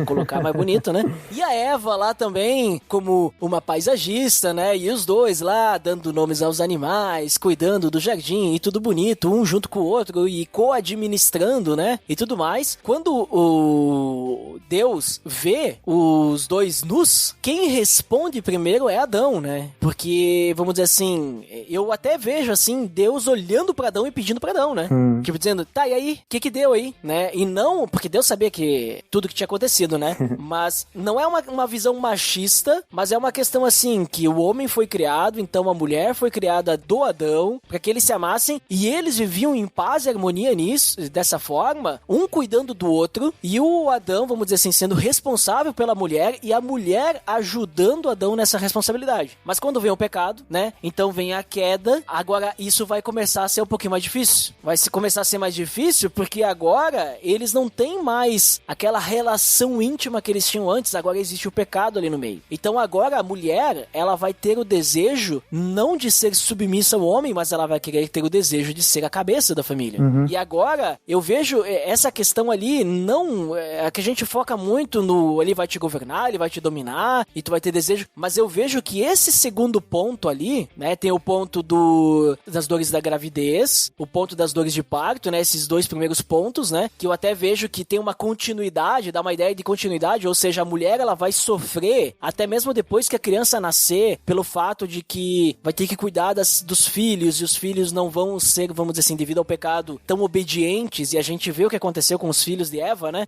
colocar mais bonito, né? E a Eva lá também como uma paisagista, né? E os dois lá dando nomes aos animais, cuidando do jardim e tudo bonito, um junto com o outro e co-administrando, né? E tudo mais. Quando o Deus vê os dois nus, quem responde primeiro é Adão, né? Porque, vamos dizer assim, eu até vejo assim, Deus olhando pra Adão e pedindo pra Adão, né? Tipo, dizendo, tá, e aí? O que deu aí? Né? E não, porque Deus sabia que tudo que tinha acontecido, né? Mas não é uma visão machista, mas é uma questão assim, que o homem foi criado, então a mulher foi criada do Adão, pra que eles se amassem, e eles viviam em paz e harmonia nisso, dessa forma, um cuidando do outro, e o Adão, vamos dizer assim, sendo responsável pela mulher, e a mulher ajudando Adão nessa responsabilidade. Mas quando vem o pecado, né? Então vem a queda, agora isso vai começar a ser um pouquinho mais difícil. Vai se começar começar a ser mais difícil, porque agora eles não têm mais aquela relação íntima que eles tinham antes, agora existe o pecado ali no meio. Então agora a mulher, ela vai ter o desejo não de ser submissa ao homem, mas ela vai querer ter o desejo de ser a cabeça da família. E agora, eu vejo essa questão ali, não é que a gente foca muito no ele vai te governar, ele vai te dominar, e tu vai ter desejo, mas eu vejo que esse segundo ponto ali, né, tem o ponto das dores da gravidez, o ponto das dores de parto, né, esses dois primeiros pontos, né, que eu até vejo que tem uma continuidade, dá uma ideia de continuidade, ou seja, a mulher, ela vai sofrer, até mesmo depois que a criança nascer, pelo fato de que vai ter que cuidar dos filhos, e os filhos não vão ser, vamos dizer assim, devido ao pecado, tão obedientes, e a gente vê o que aconteceu com os filhos de Eva, né,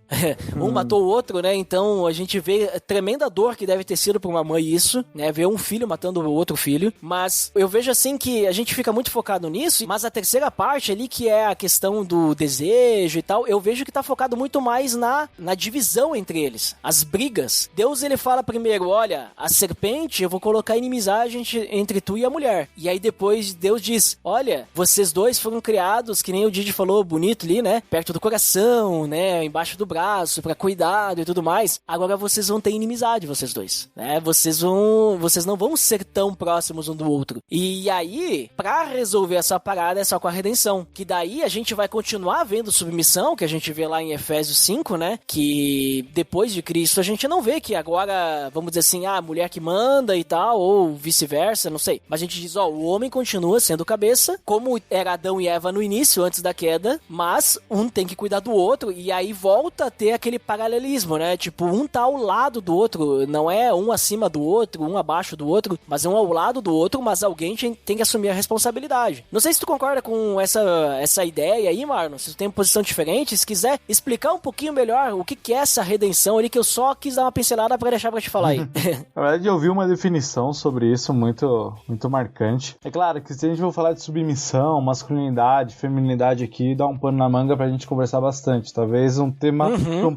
um matou o outro, né, então a gente vê a tremenda dor que deve ter sido pra uma mãe isso, né, ver um filho matando o outro filho, mas eu vejo assim que a gente fica muito focado nisso, mas a terceira parte ali, que é a questão do desejo e tal, eu vejo que tá focado muito mais na divisão entre eles, as brigas. Deus, ele fala primeiro, olha, a serpente, eu vou colocar inimizade entre tu e a mulher, e aí depois Deus diz, olha, vocês dois foram criados, que nem o Didi falou, bonito ali, né, perto do coração, né, embaixo do braço, pra cuidado e tudo mais, agora vocês vão ter inimizade, vocês dois, né, vocês não vão ser tão próximos um do outro, e aí, pra resolver essa parada é só com a redenção, que daí a gente vai continuar vendo submissão, que a gente vê lá em Efésios 5, né, que depois de Cristo a gente não vê que agora, vamos dizer assim, a mulher que manda e tal, ou vice-versa, não sei, mas a gente diz, ó, o homem continua sendo cabeça, como era Adão e Eva no início, antes da queda, mas um tem que cuidar do outro, e aí volta a ter aquele paralelismo, né, tipo, um tá ao lado do outro, não é um acima do outro, um abaixo do outro, mas um ao lado do outro, mas alguém tem que assumir a responsabilidade. Não sei se tu concorda com essa ideia aí, Marlon, se tu tem uma posição diferente, se quiser explicar um pouquinho melhor o que é essa redenção ali, que eu só quis dar uma pincelada pra deixar pra te falar aí. Na verdade, eu vi uma definição sobre isso muito, muito marcante. É claro que se a gente for falar de submissão, masculinidade, feminilidade aqui, dá um pano na manga pra gente conversar bastante. Talvez um tema pra um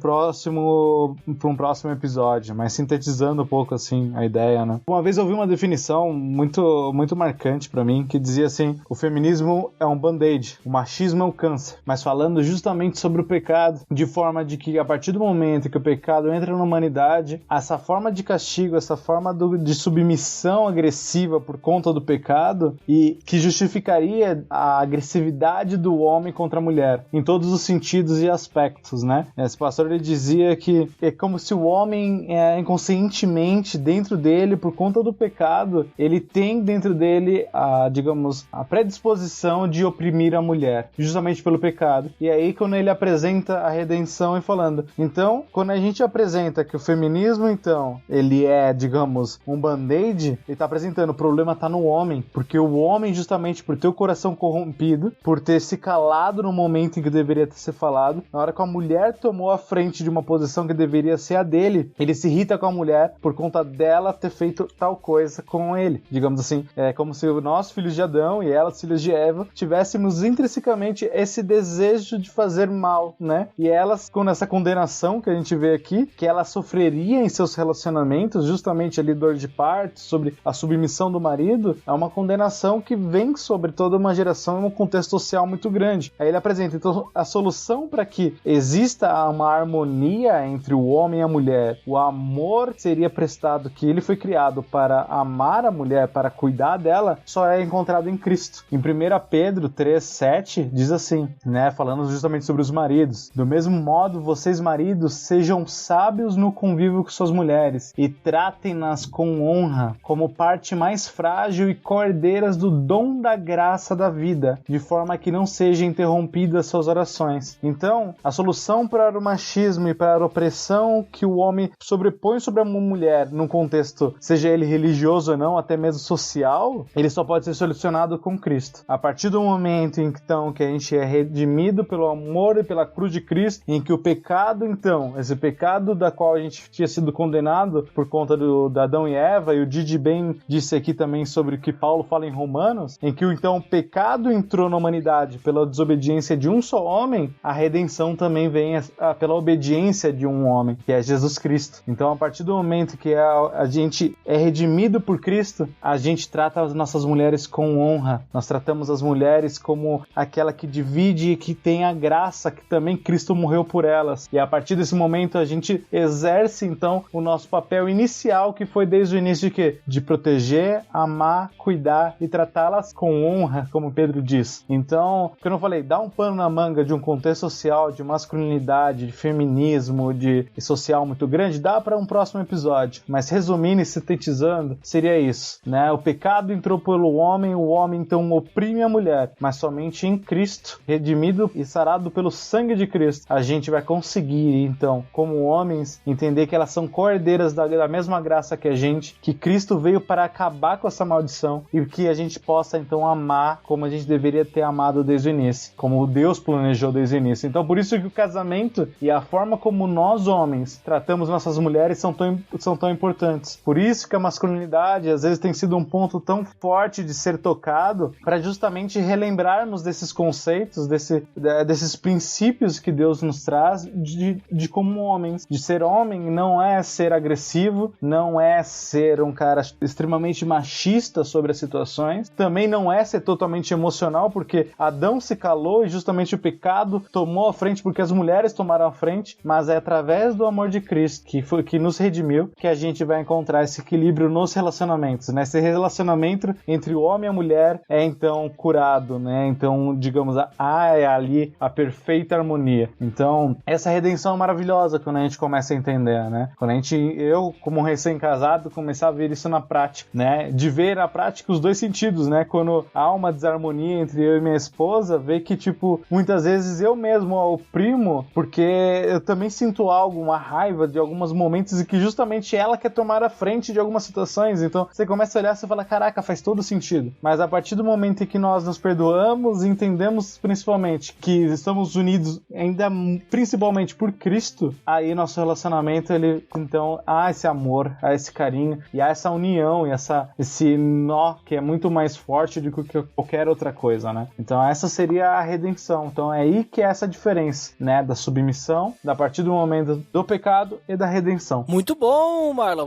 próximo episódio, mas sintetizando um pouco, assim, a ideia, né? Uma vez eu vi uma definição muito, muito marcante pra mim, que dizia assim, o feminismo é um band-aid, o machismo é um câncer, mas falando justamente sobre o pecado, de forma de que a partir do momento que o pecado entra na humanidade, essa forma de castigo, essa forma de submissão agressiva por conta do pecado, e que justificaria a agressividade do homem contra a mulher, em todos os sentidos e aspectos, né? Esse pastor, ele dizia que é como se o homem, inconscientemente, dentro dele, por conta do pecado, ele tem dentro dele a predisposição de oprimir a mulher, justamente pelo pecado. E aí, quando ele apresenta a redenção e falando, então, quando a gente apresenta que o feminismo, então, ele é, digamos, um band-aid, ele tá apresentando, o problema tá no homem, porque o homem, justamente por ter o coração corrompido, por ter se calado no momento em que deveria ter se falado, na hora que a mulher tomou a frente de uma posição que deveria ser a dele, ele se irrita com a mulher por conta dela ter feito tal coisa com ele. Digamos assim, é como se nós, filhos de Adão, e elas, filhos de Eva, tivéssemos intrinsecamente esse desejo de fazer mal, né? E elas, com essa condenação que a gente vê aqui, que ela sofreria em seus relacionamentos, justamente ali dor de parto, sobre a submissão do marido, é uma condenação que vem sobre toda uma geração em um contexto social muito grande. Aí ele apresenta, então, a solução para que exista uma harmonia entre o homem e a mulher, o amor que seria prestado, que ele foi criado para amar a mulher, para cuidar dela, só é encontrado em Cristo. Em 1 Pedro 3:7 diz assim, né, falando justamente sobre os maridos, do mesmo modo, vocês maridos sejam sábios no convívio com suas mulheres e tratem-nas com honra, como parte mais frágil e cordeiras do dom da graça da vida, de forma que não sejam interrompidas suas orações. Então, a solução para o machismo e para a opressão que o homem sobrepõe sobre a mulher, num contexto, seja ele religioso ou não, até mesmo social, ele só pode ser solucionado com Cristo. A partir do momento, então, que a gente é redimido pelo amor e pela cruz de Cristo, em que o pecado, então, esse pecado da qual a gente tinha sido condenado por conta da Adão e Eva, e o Didi bem disse aqui também sobre o que Paulo fala em Romanos, em que então o pecado entrou na humanidade pela desobediência de um só homem, a redenção também vem pela obediência de um homem, que é Jesus Cristo. Então, a partir do momento que a gente é redimido por Cristo, a gente trata as nossas mulheres com honra, nós tratamos as mulheres como aquela que divide e que tem a graça que também Cristo morreu por elas. E a partir desse momento a gente exerce então o nosso papel inicial, que foi desde o início de quê? De proteger, amar, cuidar e tratá-las com honra, como Pedro diz. Então, como eu falei, dá um pano na manga de um contexto social, de masculinidade, de feminismo, de social muito grande, dá para um próximo episódio. Mas resumindo e sintetizando, seria isso, né? O pecado entrou pelo homem, o homem então oprime a mulher, mas somente em Cristo, redimido e sarado pelo sangue de Cristo, a gente vai conseguir, então, como homens, entender que elas são co-herdeiras da mesma graça que a gente, que Cristo veio para acabar com essa maldição e que a gente possa, então, amar como a gente deveria ter amado desde o início, como Deus planejou desde o início. Então, por isso que o casamento e a forma como nós, homens, tratamos nossas mulheres são tão importantes. Por isso que a masculinidade, às vezes, tem sido um ponto tão forte de ser tocado, para justamente relembrarmos desses conceitos, desses princípios que Deus nos traz de como homens. De ser homem não é ser agressivo, não é ser um cara extremamente machista sobre as situações, também não é ser totalmente emocional, porque Adão se calou e justamente o pecado tomou a frente porque as mulheres tomaram a frente, mas é através do amor de Cristo que nos redimiu que a gente vai encontrar esse equilíbrio nos relacionamentos, né? Esse relacionamento entre o homem e a mulher é então curado, né? Então, digamos, é ali a perfeita harmonia. Então, essa redenção é maravilhosa quando a gente começa a entender, né? Quando eu, como recém-casado, começar a ver isso na prática, né? De ver na prática os dois sentidos, né? Quando há uma desarmonia entre eu e minha esposa, ver que, tipo, muitas vezes eu mesmo a oprimo, porque eu também sinto algo, uma raiva de alguns momentos e que justamente ela quer tomar a frente de algumas situações. Então, você começa a olhar e fala, caraca, faz todo sentido. Mas a partir do momento em que nós nos perdoamos e entendemos principalmente que estamos unidos ainda principalmente por Cristo, aí nosso relacionamento, ele, então, há esse amor, há esse carinho e há essa união e esse nó que é muito mais forte do que qualquer outra coisa, né? Então essa seria a redenção. Então é aí que é essa diferença, né? Da submissão, a partir do momento do pecado e da redenção. Muito bom, Marlon.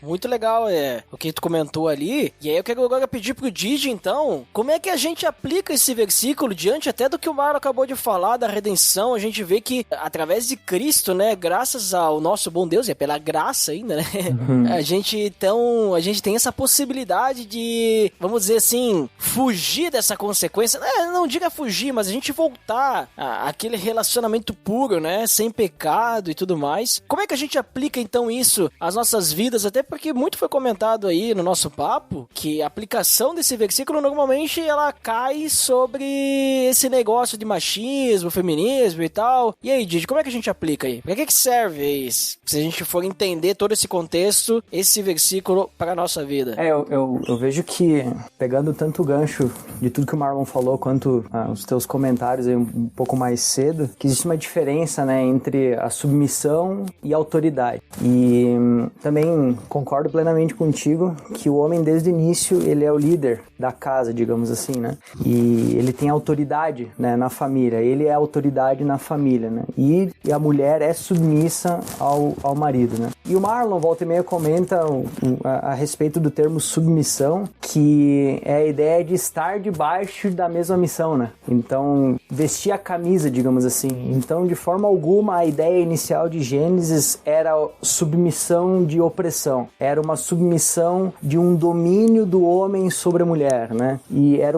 Muito legal o que tu comentou ali. E aí eu quero agora pedir pro Didi, então, como é que a gente aplica esse versículo diante até do que o Marlon acabou de falar da redenção. A gente vê que através de Cristo, né, graças ao nosso bom Deus, e é pela graça ainda, né, a gente tem essa possibilidade de, vamos dizer assim, fugir dessa consequência, não diga fugir, mas a gente voltar àquele relacionamento puro, né, sem pecado e tudo mais. Como é que a gente aplica então isso às nossas vidas? Até porque muito foi comentado aí no nosso papo que a aplicação desse versículo normalmente ela cai sobre esse negócio de machismo, feminismo e tal. E aí, Didi, como é que a gente aplica aí? Pra que serve isso? Se a gente for entender todo esse contexto, esse versículo para a nossa vida. Eu vejo que, pegando tanto o gancho de tudo que o Marlon falou, quanto os teus comentários aí um pouco mais cedo, que existe uma diferença, né, entre a submissão e a autoridade. E também concordo plenamente contigo que o homem, desde o início, ele é o líder da casa, digamos assim, né? E ele tem autoridade, né, na família. Ele é autoridade na família, né? E a mulher é submissa ao marido, né? E o Marlon, volta e meia, comenta a respeito do termo submissão, que é a ideia de estar debaixo da mesma missão, né? Então, vestir a camisa, digamos assim. Então, de forma alguma, a ideia inicial de Gênesis era submissão de opressão. Era uma submissão de um domínio do homem sobre a mulher, né? E era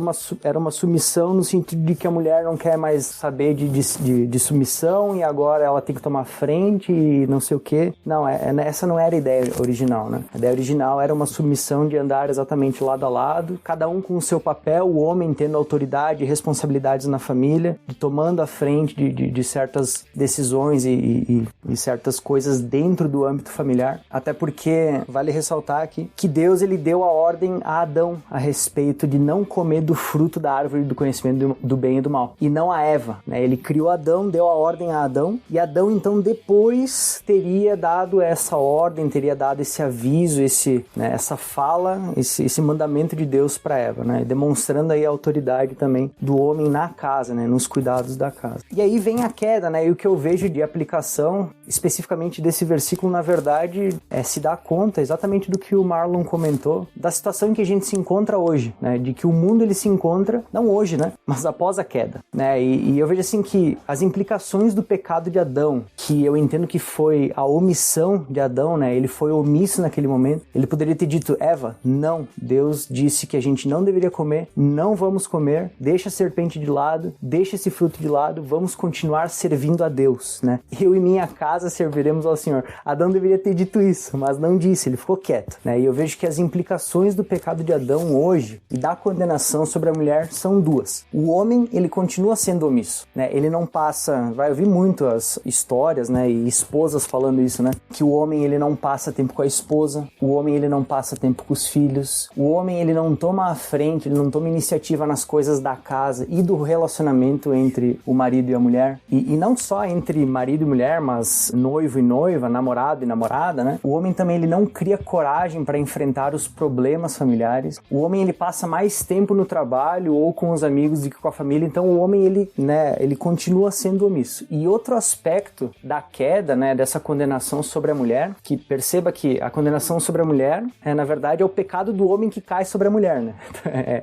uma submissão no sentido de que a mulher não quer mais saber de submissão e agora ela tem que tomar frente e não sei o quê. Não, essa não era a ideia original, né? A ideia original era uma submissão de andar exatamente lado a lado, cada um com o seu papel, o homem tendo autoridade e responsabilidades na família, tomando a frente de certas decisões e certas coisas dentro do âmbito familiar. Até porque, vale ressaltar aqui, que Deus, ele deu a ordem a Adão a respeito de não comer do fruto da árvore do conhecimento do bem e do mal. E não a Eva, né? Ele criou Adão, deu a ordem a Adão, e Adão, então, depois teria dado essa ordem, teria dado esse aviso, essa fala, esse mandamento de Deus para Eva, né? Demonstrando aí a autoridade também do homem na casa, né? Nos cuidados da casa. E aí vem a queda, né? E o que eu vejo de aplicação, especificamente desse versículo, na verdade, é se dar conta exatamente do que o Marlon comentou, da situação em que a gente se encontra hoje, né? De que o mundo, ele se encontra, não hoje, né? Mas após a queda, né? E eu vejo assim que as implicações do pecado de Adão, que eu entendo que foi a omissão de Adão, né? Ele foi omisso naquele momento. Ele poderia ter dito, Eva, não, Deus disse que a gente não deveria comer, não vamos comer, deixa a serpente de lado, deixa esse fruto de lado, vamos continuar servindo a Deus, né? Eu e minha casa serviremos ao Senhor. Adão deveria ter dito isso, mas não disse, ele ficou quieto, né? E eu vejo que as implicações do pecado de Adão hoje e da condenação sobre a mulher são duas. O homem, ele continua sendo omisso, né? Ele não passa, vai ouvir muito as histórias, né? E esposas falando isso, né? Que o homem, ele não passa tempo com a esposa, o homem, ele não passa tempo com os filhos, o homem, ele não toma a frente, ele não toma iniciativa nas coisas da casa e do relacionamento entre o marido e a mulher. E não só entre marido e mulher, mas noivo e noiva, namorado e namorada, né? O homem também, ele não cria coragem para enfrentar os problemas familiares. O homem, ele passa mais tempo no trabalho ou com os amigos do que com a família. Então o homem, ele, né, ele continua sendo omisso. E outro aspecto da queda, né, dessa condenação sobre a mulher, que perceba que a condenação sobre a mulher, na verdade, é o pecado do homem que cai sobre a mulher, né?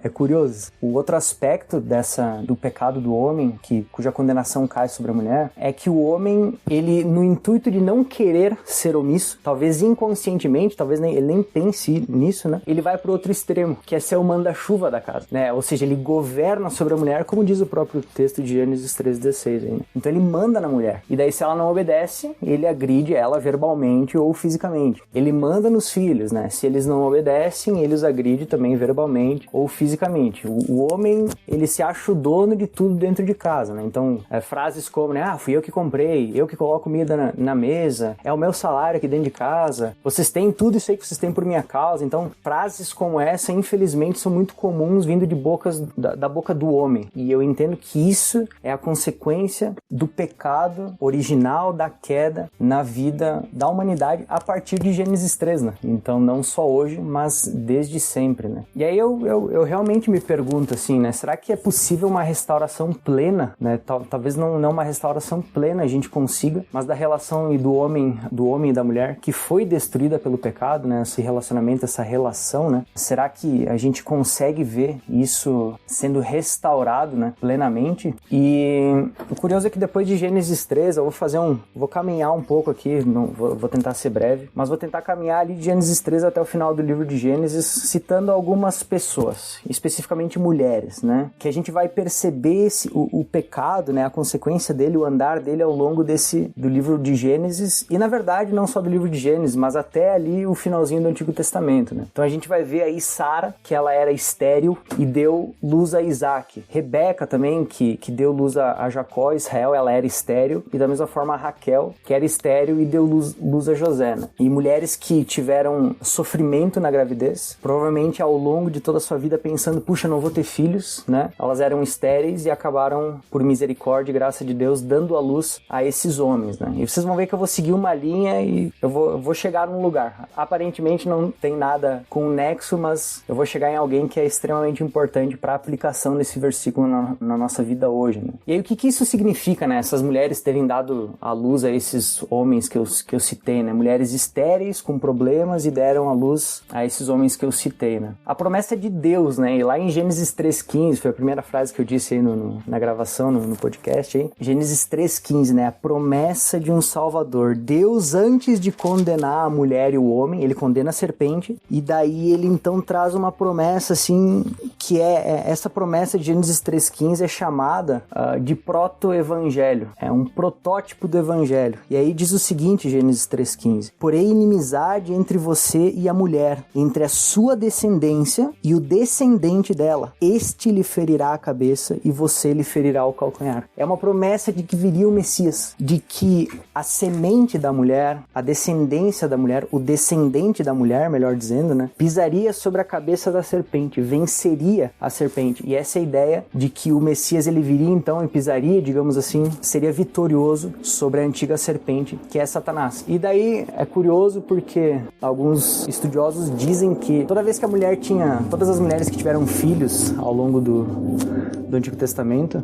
É curioso. O outro aspecto do pecado do homem, cuja condenação cai sobre a mulher, é que o homem, ele, no intuito de não querer ser omisso, talvez inconscientemente, talvez ele nem pense nisso, né? Ele vai para o outro extremo, que é ser o manda-chuva da casa, né? Ou seja, ele governa sobre a mulher, como diz o próprio texto de Gênesis 3:16 aí, né? Então ele manda na mulher. E daí, se ela não obedece, ele agride ela verbalmente ou fisicamente. Ele manda nos filhos, né? Se eles não obedecem, ele os agride também verbalmente ou fisicamente. O homem, ele se acha o dono de tudo dentro de casa, né? Então, frases como, né? Fui eu que comprei, eu que coloco comida na mesa, é o meu salário aqui dentro de casa, vocês têm tudo isso aí que vocês têm por minha causa. Então, frases como essa, infelizmente, são muito comuns vindo de da boca do homem. E eu entendo que isso é a consequência do pecado original, da queda na vida da humanidade a partir de Gênesis 3, né? Então, não só hoje, mas desde sempre, né? E aí eu realmente me pergunto assim, né? Será que é possível uma restauração plena, né? Talvez não uma restauração plena a gente consiga, mas da relação do homem e da mulher que foi destruída pelo pecado, né? Esse relacionamento, essa relação, né? Será que a gente consegue ver isso sendo restaurado, né? Plenamente? E o curioso é que depois de Gênesis 3, eu vou caminhar um pouco aqui, vou tentar ser breve, mas vou tentar caminhar ali de Gênesis 3 até o final do livro de Gênesis, citando algumas pessoas, especificamente mulheres, né? Que a gente vai perceber o pecado, né? A consequência dele, o andar dele ao longo do livro de Gênesis, e na verdade não só do livro de Gênesis, mas até ali o finalzinho do Antigo Testamento, né? Então a gente vai ver aí Sara, que ela era estéril e deu luz a Isaac. Rebeca também, que deu luz a Jacó. Israel, ela era estéril, e da mesma forma a Raquel, que era estéril e deu luz a José, né? E mulheres que tiveram sofrimento na gravidez, provavelmente ao longo de toda a sua vida pensando, puxa, não vou ter filhos, né? Elas eram estéreis e acabaram, por misericórdia e graça de Deus, dando a luz a esses homens, né? E vocês vão ver que eu vou seguir uma linha e eu vou chegar num lugar. Aparentemente não tem nada com um nexo, mas eu vou chegar em alguém que é extremamente importante para a aplicação desse versículo na nossa vida hoje, né? E aí o que isso significa, né? Essas mulheres terem dado a luz a esses homens que eu citei, né? Mulheres estéreis com problemas e deram a luz a esses homens que eu citei, né? A promessa é de Deus, né? E lá em Gênesis 3:15, foi a primeira frase que eu disse aí na gravação, no podcast aí. Gênesis 3:15, né? A promessa de um Salvador. Deus, antes de condenar a mulher e o homem, ele condena a serpente, e daí ele então traz uma promessa, assim, que essa promessa de Gênesis 3:15 é chamada de proto-evangelho. É um protótipo do evangelho. E aí diz o seguinte, Gênesis 3:15: porém inimizade entre você e a mulher, entre a sua descendência e o descendente dela. Este lhe ferirá a cabeça e você lhe ferirá o calcanhar. É uma promessa de que viria o Messias, de que a semente da mulher, a descendência da mulher, o descendente da mulher, melhor dizendo, né, pisaria sobre a cabeça da serpente, venceria a serpente. E essa é a ideia de que o Messias, ele viria então e pisaria, digamos assim, seria vitorioso sobre a antiga serpente, que é Satanás. E daí é curioso porque alguns estudiosos dizem que toda vez que todas as mulheres que tiveram filhos ao longo do Antigo Testamento,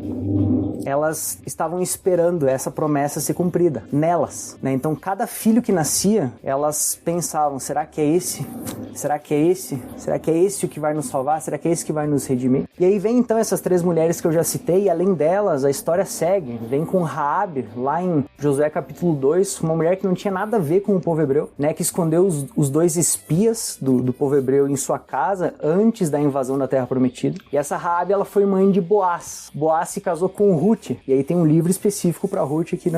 elas estavam esperando essa promessa ser cumprida nelas, né? Então cada filho que nascia, elas pensavam, será que é esse? Será que é esse? Será que é esse o que vai nos salvar? Será que é esse que vai nos redimir? E aí vem então essas três três mulheres que eu já citei, e além delas, a história segue. Vem com Raabe, lá em Josué capítulo 2, uma mulher que não tinha nada a ver com o povo hebreu, né? Que escondeu os dois espias do povo hebreu em sua casa antes da invasão da Terra Prometida. E essa Raabe, ela foi mãe de Boaz. Boaz se casou com Ruth, e aí tem um livro específico para Ruth aqui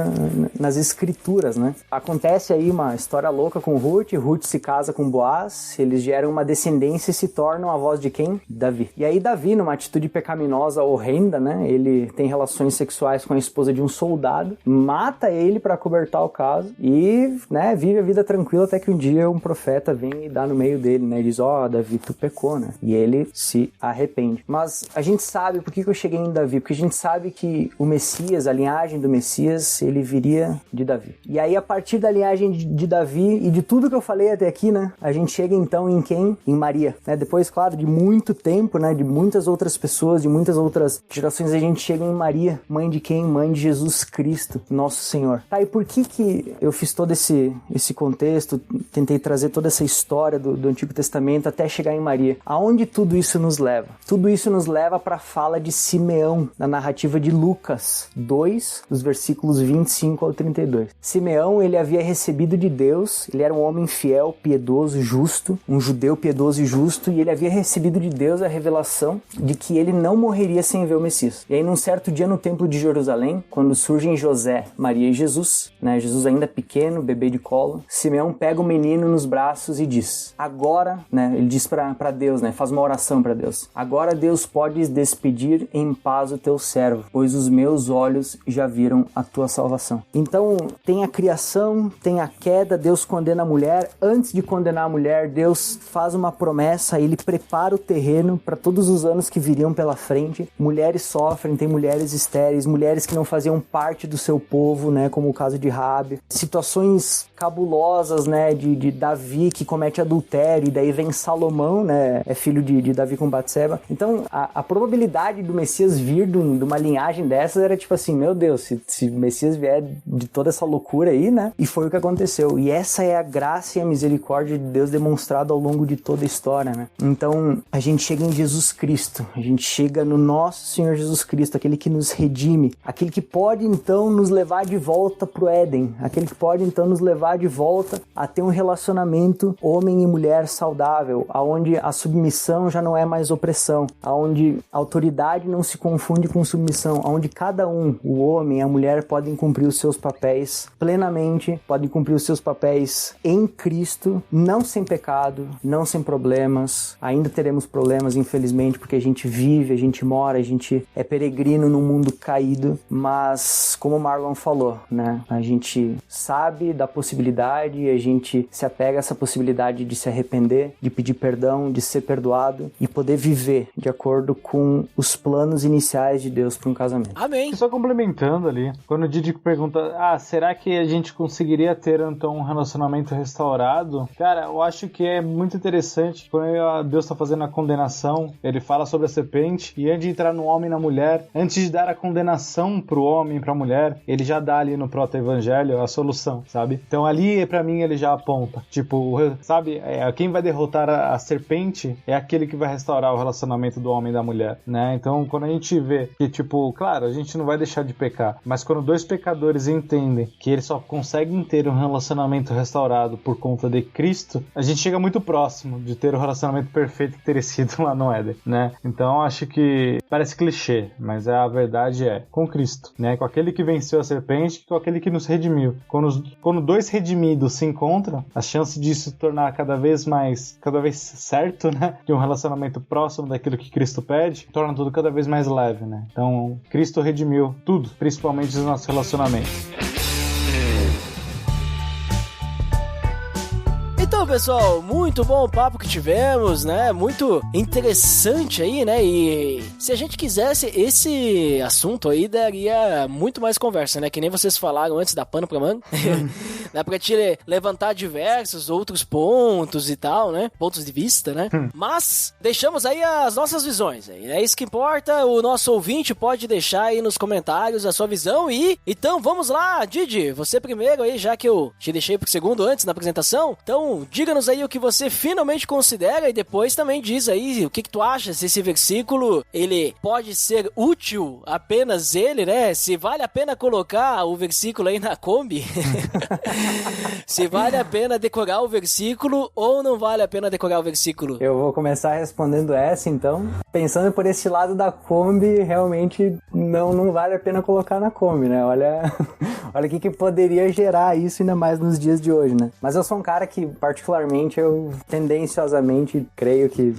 nas escrituras, né? Acontece aí uma história louca com Ruth. Ruth se casa com Boaz, eles geram uma descendência e se tornam a voz de quem? Davi. E aí Davi, numa atitude pecaminosa horrenda, né? Ele tem relações sexuais com a esposa de um soldado, mata ele para cobertar o caso e, né, vive a vida tranquila até que um dia um profeta vem e dá no meio dele, né? E diz, Davi, tu pecou, né? E ele se arrepende. Mas a gente sabe, por que eu cheguei em Davi? Porque a gente sabe que o Messias, a linhagem do Messias, ele viria de Davi. E aí, a partir da linhagem de Davi e de tudo que eu falei até aqui, né? A gente chega então em quem? Em Maria, né? Depois, claro, de muito tempo, né? De muitas outras pessoas, de muitas outras gerações, a gente chega em Maria. Mãe de quem? Mãe de Jesus Cristo, nosso Senhor. Tá, e por que eu fiz todo esse contexto, tentei trazer toda essa história do Antigo Testamento até chegar em Maria? Aonde tudo isso nos leva? Tudo isso nos leva para a fala de Simeão, na narrativa de Lucas 2, dos versículos 25 ao 32. Simeão, ele havia recebido de Deus, ele era um homem fiel, piedoso, justo, um judeu piedoso e justo, e ele havia recebido de Deus a revelação de que ele não morreria sem ver o Messias. E aí, num certo dia no templo de Jerusalém, quando surgem José, Maria e Jesus, né, Jesus ainda pequeno, bebê de colo, Simeão pega o menino nos braços e diz, agora, né, ele diz para Deus, né, faz uma oração para Deus, agora Deus pode despedir em paz o teu servo, pois os meus olhos já viram a tua salvação. Então, tem a criação, tem a queda, Deus condena a mulher. Antes de condenar a mulher, Deus faz uma promessa, ele prepara o terreno para todos os anos que viriam pela frente. Mulheres sofrem, tem mulheres estéreis, mulheres que não faziam parte do seu povo, né, como o caso de Raabe. Situações cabulosas, né, de Davi que comete adultério, e daí vem Salomão, né, é filho de Davi com Batseba. Então, a probabilidade do Messias vir de uma linhagem dessas era tipo assim, meu Deus, se o Messias vier de toda essa loucura aí, né? E foi o que aconteceu. E essa é a graça e a misericórdia de Deus demonstrada ao longo de toda a história, né? Então, a gente chega em Jesus Cristo, a gente chega no nosso Senhor Jesus Cristo, aquele que nos redime, aquele que pode então nos levar de volta pro Éden, aquele que pode então nos levar de volta a ter um relacionamento homem e mulher saudável, aonde a submissão já não é mais opressão, aonde a autoridade não se confunde com submissão, aonde cada um, o homem e a mulher, podem cumprir os seus papéis plenamente, podem cumprir os seus papéis em Cristo, não sem pecado, não sem problemas. Ainda teremos problemas, infelizmente, porque a gente vive, a gente mora, a gente é peregrino num mundo caído, mas como o Marlon falou, né, a gente sabe da possibilidade e a gente se apega a essa possibilidade de se arrepender, de pedir perdão, de ser perdoado e poder viver de acordo com os planos iniciais de Deus para um casamento. Amém. Só complementando ali, quando o Didi pergunta, será que a gente conseguiria ter então um relacionamento restaurado? Cara, eu acho que é muito interessante quando Deus está fazendo a condenação, ele fala sobre a serpente, e antes de entrar no homem e na mulher, antes de dar a condenação pro homem e pra mulher, ele já dá ali no proto-evangelho a solução, sabe? Então ali, pra mim, ele já aponta, tipo, sabe, quem vai derrotar a serpente é aquele que vai restaurar o relacionamento do homem e da mulher, né? Então, quando a gente vê que, tipo, claro, a gente não vai deixar de pecar, mas quando dois pecadores entendem que eles só conseguem ter um relacionamento restaurado por conta de Cristo, a gente chega muito próximo de ter o relacionamento perfeito que teria sido lá no Éden, né? Então, acho que parece clichê, mas a verdade é com Cristo, né? Com aquele que venceu a serpente, com aquele que nos redimiu. Quando dois redimidos se encontram, a chance disso tornar cada vez certo, né? De um relacionamento próximo daquilo que Cristo pede, torna tudo cada vez mais leve, né? Então, Cristo redimiu tudo, principalmente os nossos relacionamentos. Então, pessoal, muito bom o papo que tivemos, né? Muito interessante aí, né? E se a gente quisesse, esse assunto aí daria muito mais conversa, né? Que nem vocês falaram antes da pano pra mano. Dá pra te levantar diversos outros pontos e tal, né? Pontos de vista, né? Mas deixamos aí as nossas visões. É isso que importa. O nosso ouvinte pode deixar aí nos comentários a sua visão. E então vamos lá, Didi. Você primeiro aí, já que eu te deixei pro segundo antes na apresentação. Então diga-nos aí o que você finalmente considera e depois também diz aí o que tu acha, se esse versículo ele pode ser útil apenas ele, né? Se vale a pena colocar o versículo aí na Kombi. Se vale a pena decorar o versículo ou não vale a pena decorar o versículo. Eu vou começar respondendo essa, então. Pensando por esse lado da Kombi, realmente não vale a pena colocar na Kombi, né? Olha o que poderia gerar isso ainda mais nos dias de hoje, né? Mas eu sou um cara que, particularmente, eu tendenciosamente creio que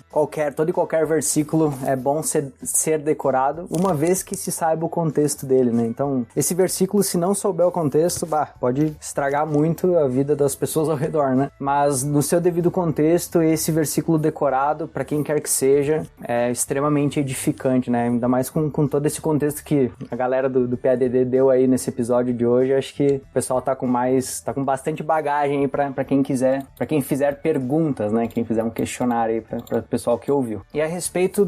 todo e qualquer versículo é bom ser decorado, uma vez que se saiba o contexto dele, né? Então, esse versículo, se não souber o contexto, pode estragar muito a vida das pessoas ao redor, né? Mas, no seu devido contexto, esse versículo decorado, para quem quer que seja, é extremamente edificante, né? Ainda mais com todo esse contexto que a galera do PADD deu aí nesse episódio de hoje. Acho que o pessoal tá com bastante bagagem aí para quem fizer perguntas, né? Quem fizer um questionário aí para o pessoal que ouviu. E a respeito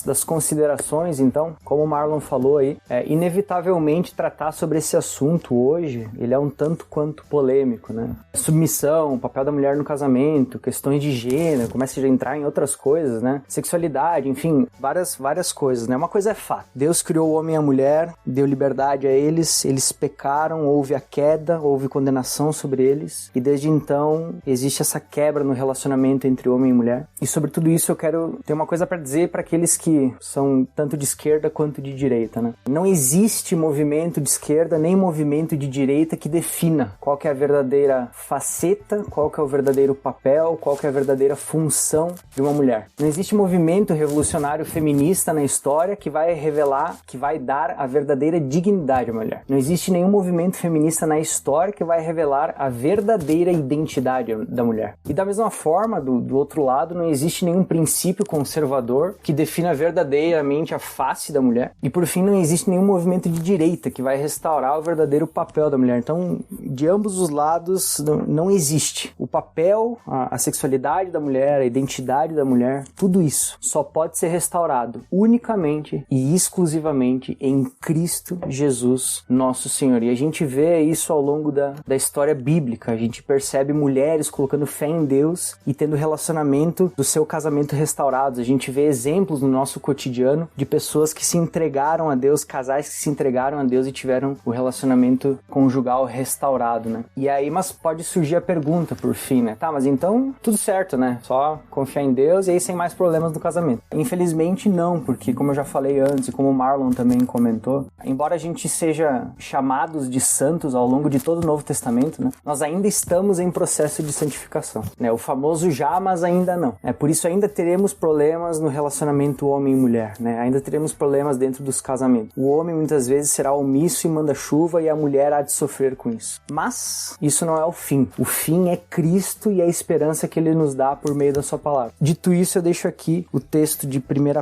das considerações, então, como o Marlon falou aí, inevitavelmente tratar sobre esse assunto hoje, ele é um tanto quanto polêmico, né? Submissão, papel da mulher no casamento, questões de gênero, começa a entrar em outras coisas, né? Sexualidade, enfim, várias coisas, né? Uma coisa é fato. Deus criou o homem e a mulher, deu liberdade a eles pecaram, houve a queda, houve condenação sobre eles, e desde então existe essa quebra no relacionamento entre homem e mulher. E sobre tudo isso eu quero ter uma coisa para dizer para aqueles que são tanto de esquerda quanto de direita, né? Não existe movimento de esquerda nem movimento de direita que defina qual que é a verdadeira faceta, qual que é o verdadeiro papel, qual que é a verdadeira função de uma mulher. Não existe movimento revolucionário feminista na história que vai revelar, que vai dar a verdadeira dignidade à mulher. Não existe nenhum movimento feminista na história que vai revelar a verdadeira identidade da mulher. E da mesma forma, do outro lado, não existe nenhum princípio conservador que defina verdadeiramente a face da mulher. E por fim, não existe nenhum movimento de direita que vai restaurar o verdadeiro papel da mulher. Então, de ambos os lados, não existe. O papel, a sexualidade da mulher, a identidade da mulher, tudo isso só pode ser restaurado unicamente e exclusivamente em Cristo Jesus, nosso Senhor. E a gente vê isso ao longo da história bíblica. A gente percebe mulheres colocando fé em Deus e tendo relacionamento do seu casamento restaurados. A gente vê exemplos no nosso cotidiano de pessoas que se entregaram a Deus, casais que se entregaram a Deus e tiveram o relacionamento conjugal restaurado, né? E aí, mas pode surgir a pergunta por fim, né? Tá, mas então tudo certo, né? Só confiar em Deus e aí sem mais problemas no casamento. Infelizmente não, porque como eu já falei antes e como o Marlon também comentou, embora a gente seja chamados de santos ao longo de todo o Novo Testamento, né? Nós ainda estamos em processo de santificação, né? O famoso já, mas ainda não. Por isso ainda teremos problemas no relacionamento homem e mulher, né? Ainda teremos problemas dentro dos casamentos. O homem muitas vezes será omisso e manda chuva e a mulher há de sofrer com isso. Mas isso não é o fim. O fim é Cristo e a esperança que Ele nos dá por meio da sua palavra. Dito isso, eu deixo aqui o texto de 1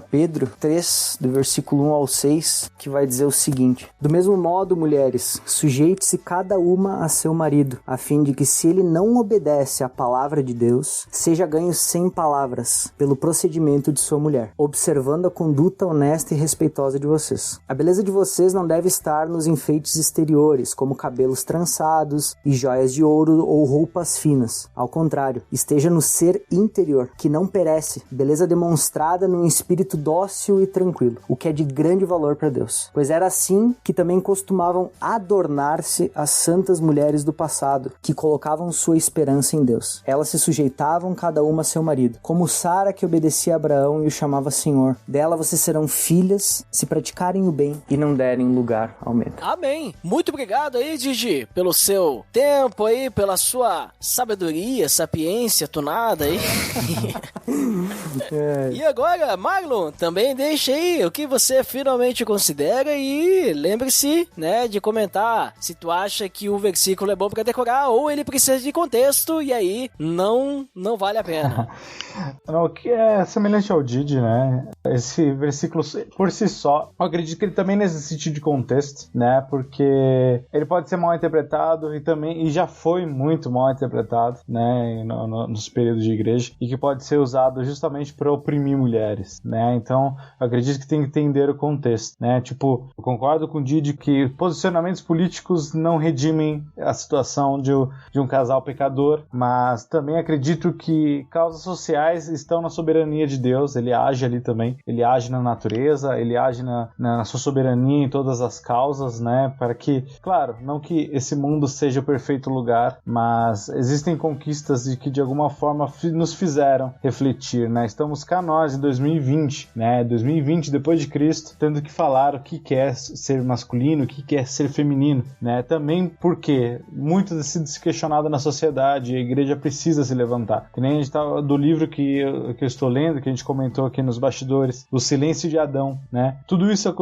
Pedro 3, do versículo 1 ao 6, que vai dizer o seguinte: do mesmo modo, mulheres, sujeite-se cada uma a seu marido, a fim de que, se ele não obedece à palavra de Deus, seja ganho sem palavras pelo procedimento de sua mulher, observando a conduta honesta e respeitosa de vocês. A beleza de vocês não deve estar nos enfeites exteriores, como cabelos trançados e joias de ouro ou roupas finas. Ao contrário, esteja no ser interior, que não perece, beleza demonstrada num espírito dócil e tranquilo, o que é de grande valor para Deus. Pois era assim que também costumavam adornar-se as santas mulheres do passado, que colocavam sua esperança em Deus. Elas se sujeitavam cada uma a seu marido, como Sara, que obedecia a Abraão e o chamava Senhor. Dela vocês serão filhas, se praticarem o bem e não derem lugar ao medo. Amém. Muito obrigado aí, Gigi, pelo seu tempo aí, pela sua sabedoria, sapiência tunada aí. E agora, Marlon, também deixa aí o que você finalmente considera e lembre-se, né, de comentar testar se tu acha que o versículo é bom pra decorar ou ele precisa de contexto e aí não vale a pena. O que é semelhante ao Didi, né? Esse versículo, por si só, eu acredito que ele também necessite de contexto, né? Porque ele pode ser mal interpretado e já foi muito mal interpretado, né? Nos períodos de igreja, e que pode ser usado justamente para oprimir mulheres, né? Então, eu acredito que tem que entender o contexto, né? Tipo, eu concordo com o Didi que posicionamentos políticos não redimem a situação de um casal pecador, mas também acredito que causas sociais estão na soberania de Deus. Ele age ali também, ele age na natureza, ele age na sua soberania em todas as causas, né, para que, claro, não que esse mundo seja o perfeito lugar, mas existem conquistas que de alguma forma nos fizeram refletir, né, estamos cá nós em 2020, né, 2020 depois de Cristo, tendo que falar o que é ser masculino, o que é ser feminino, né, também porque muito tem sido questionado na sociedade, a igreja precisa se levantar, que nem a gente tá, do livro que eu estou lendo, que a gente comentou aqui nos bastidores, O Silêncio de Adão, né? Tudo isso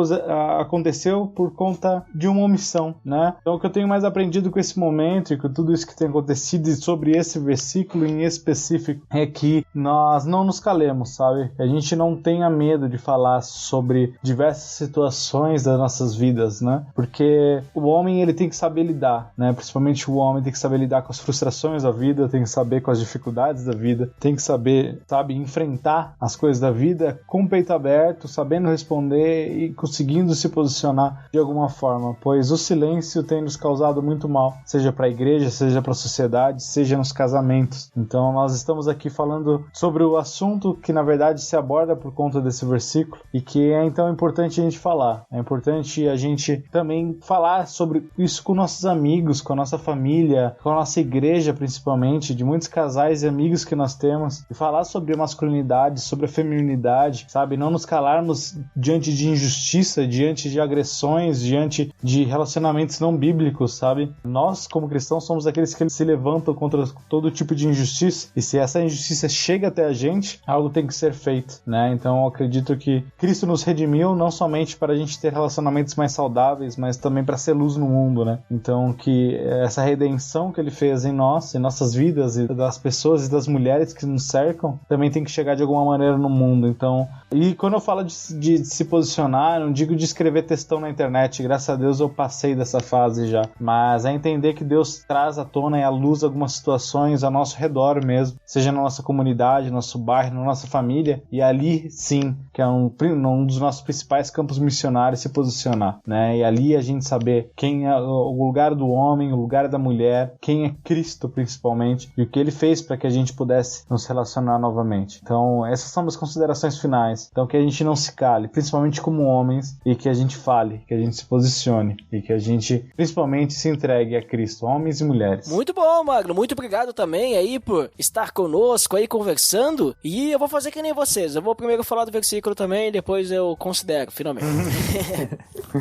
aconteceu por conta de uma omissão, né? Então o que eu tenho mais aprendido com esse momento e com tudo isso que tem acontecido e sobre esse versículo em específico é que nós não nos calemos, sabe? Que a gente não tenha medo de falar sobre diversas situações das nossas vidas, né? Porque o homem, ele tem que saber lidar, né? Principalmente o homem tem que saber lidar com as frustrações da vida, tem que saber com as dificuldades da vida, tem que saber, sabe, enfrentar as coisas da vida com o peito aberto, sabendo responder e conseguindo se posicionar de alguma forma, pois o silêncio tem nos causado muito mal, seja para a igreja, seja para a sociedade, seja nos casamentos. Então nós estamos aqui falando sobre o assunto que na verdade se aborda por conta desse versículo e que é então importante a gente falar, é importante a gente também falar sobre isso com nossos amigos, com a nossa família, com a nossa igreja principalmente, de muitos casais e amigos que nós temos, e falar sobre a masculinidade, sobre a feminilidade, sabe? Não nos calarmos diante de injustiça, diante de agressões, diante de relacionamentos não bíblicos, sabe? Nós, como cristãos, somos aqueles que se levantam contra todo tipo de injustiça, e se essa injustiça chega até a gente, algo tem que ser feito, né? Então eu acredito que Cristo nos redimiu não somente para a gente ter relacionamentos mais saudáveis, mas também para ser luz no mundo, né? Então que essa redenção que ele fez em nós, em nossas vidas e das pessoas e das mulheres que nos cercam, também tem que chegar de alguma maneira no mundo. Então, e quando eu falo de se posicionar, não digo de escrever textão na internet, graças a Deus eu passei dessa fase já, mas é entender que Deus traz à tona e à luz algumas situações ao nosso redor mesmo, seja na nossa comunidade, no nosso bairro, na nossa família, e ali sim, que é um dos nossos principais campos missionários, se posicionar, né? E ali a gente saber quem é o lugar do homem, o lugar da mulher, quem é Cristo principalmente, e o que ele fez para que a gente pudesse nos relacionar novamente. Então essas são as considerações finais. Então que a gente não se cale, principalmente como homens, e que a gente fale, que a gente se posicione, e que a gente principalmente se entregue a Cristo, homens e mulheres. Muito bom, Magno, muito obrigado também aí por estar conosco aí conversando, e eu vou fazer que nem vocês, eu vou primeiro falar do versículo também, depois eu considero, finalmente.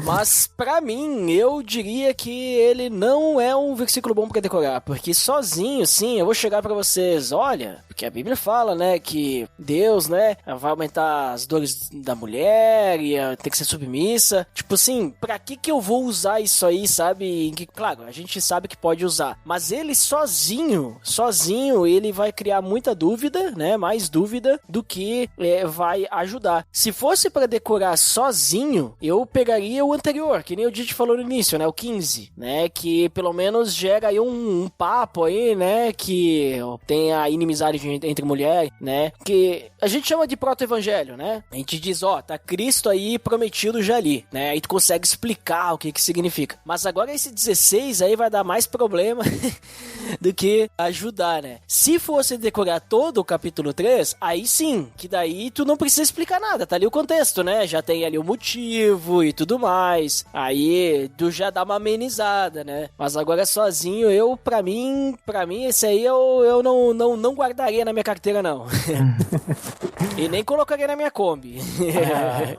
Mas pra mim, eu diria que ele não é um versículo bom pra decorar, porque sozinho, sim, eu vou chegar pra vocês, olha, porque a Bíblia fala, né, que Deus, né, vai aumentar as dores da mulher e tem que ser submissa. Tipo assim, pra que eu vou usar isso aí, sabe? Claro, a gente sabe que pode usar, mas ele sozinho, ele vai criar muita dúvida, né, mais dúvida do que vai ajudar. Se fosse pra decorar sozinho, eu pegaria o anterior, que nem o Didi falou no início, né, o 15, né, que pelo menos gera aí um papo aí, né, que tem a inimizade entre mulher, né, que a gente chama de proto-evangelho, né, a gente diz, ó, tá Cristo aí prometido já ali, né, aí tu consegue explicar o que significa, mas agora esse 16 aí vai dar mais problema do que ajudar, né. Se fosse decorar todo o capítulo 3, aí sim, que daí tu não precisa explicar nada, tá ali o contexto, né, já tem ali o motivo e tudo mais, aí tu já dá uma amenizada, né, mas agora sozinho, pra mim esse aí eu não guardaria na minha carteira, não. E nem colocaria na minha Kombi.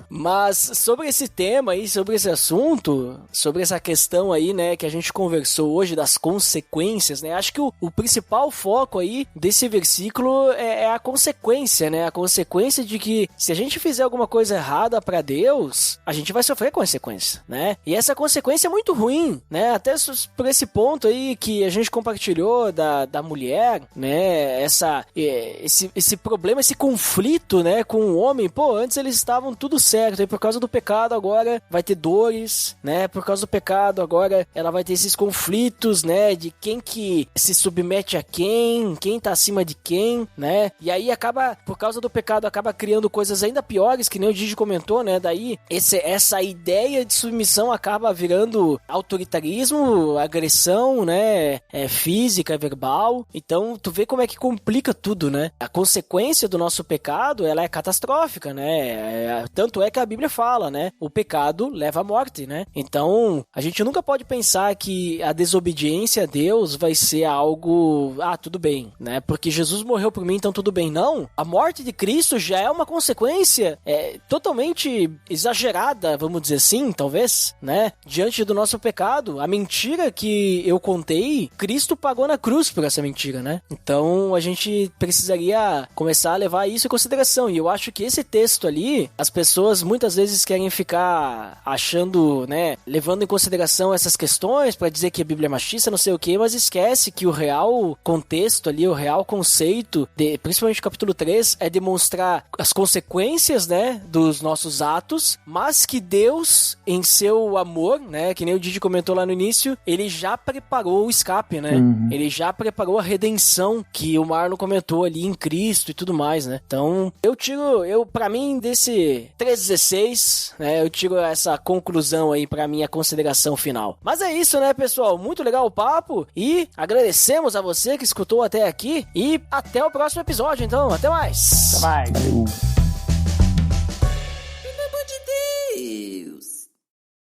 Mas sobre esse tema aí, sobre esse assunto, sobre essa questão aí, né, que a gente conversou hoje das consequências, né, acho que o principal foco aí desse versículo é a consequência, né, a consequência de que se a gente fizer alguma coisa errada pra Deus, a gente vai sofrer consequência, né? E essa consequência é muito ruim, né? Até por esse ponto aí que a gente compartilhou da mulher, né? Esse problema, esse conflito, né? Com o homem. Pô, antes eles estavam tudo certo. E por causa do pecado agora vai ter dores, né? Por causa do pecado agora ela vai ter esses conflitos, né? De quem que se submete a quem tá acima de quem, né? E aí acaba, por causa do pecado, acaba criando coisas ainda piores, que nem o Gigi comentou, né? Daí essa ideia de submissão acaba virando autoritarismo, agressão, né? Física, verbal. Então, tu vê como é que complica tudo, né? A consequência do nosso pecado, ela é catastrófica, né? Tanto é que a Bíblia fala, né? O pecado leva à morte, né? Então, a gente nunca pode pensar que a desobediência a Deus vai ser algo, tudo bem, né? Porque Jesus morreu por mim, então tudo bem. Não, a morte de Cristo já é uma consequência totalmente exagerada, vamos dizer assim, talvez, né? Diante do nosso pecado, a mentira que eu contei, Cristo pagou na cruz por essa mentira, né? Então, a gente precisaria começar a levar isso em consideração. E eu acho que esse texto ali, as pessoas muitas vezes querem ficar achando, né? Levando em consideração essas questões para dizer que a Bíblia é machista, não sei o que, mas esquece que o real contexto ali, o real conceito, principalmente o capítulo 3, é demonstrar as consequências, né, dos nossos atos, mas que Deus, em seu amor, né, que nem o Didi comentou lá no início, ele já preparou o escape, né? Ele já preparou a redenção, que o Marlon comentou ali em Cristo e tudo mais, né? Então, pra mim, desse 3:16, né, eu tiro essa conclusão aí pra minha consideração final. Mas é isso, né, pessoal? Muito legal o papo e agradecemos a você que escutou até aqui e até o próximo episódio, então. Até mais! Até mais! Valeu.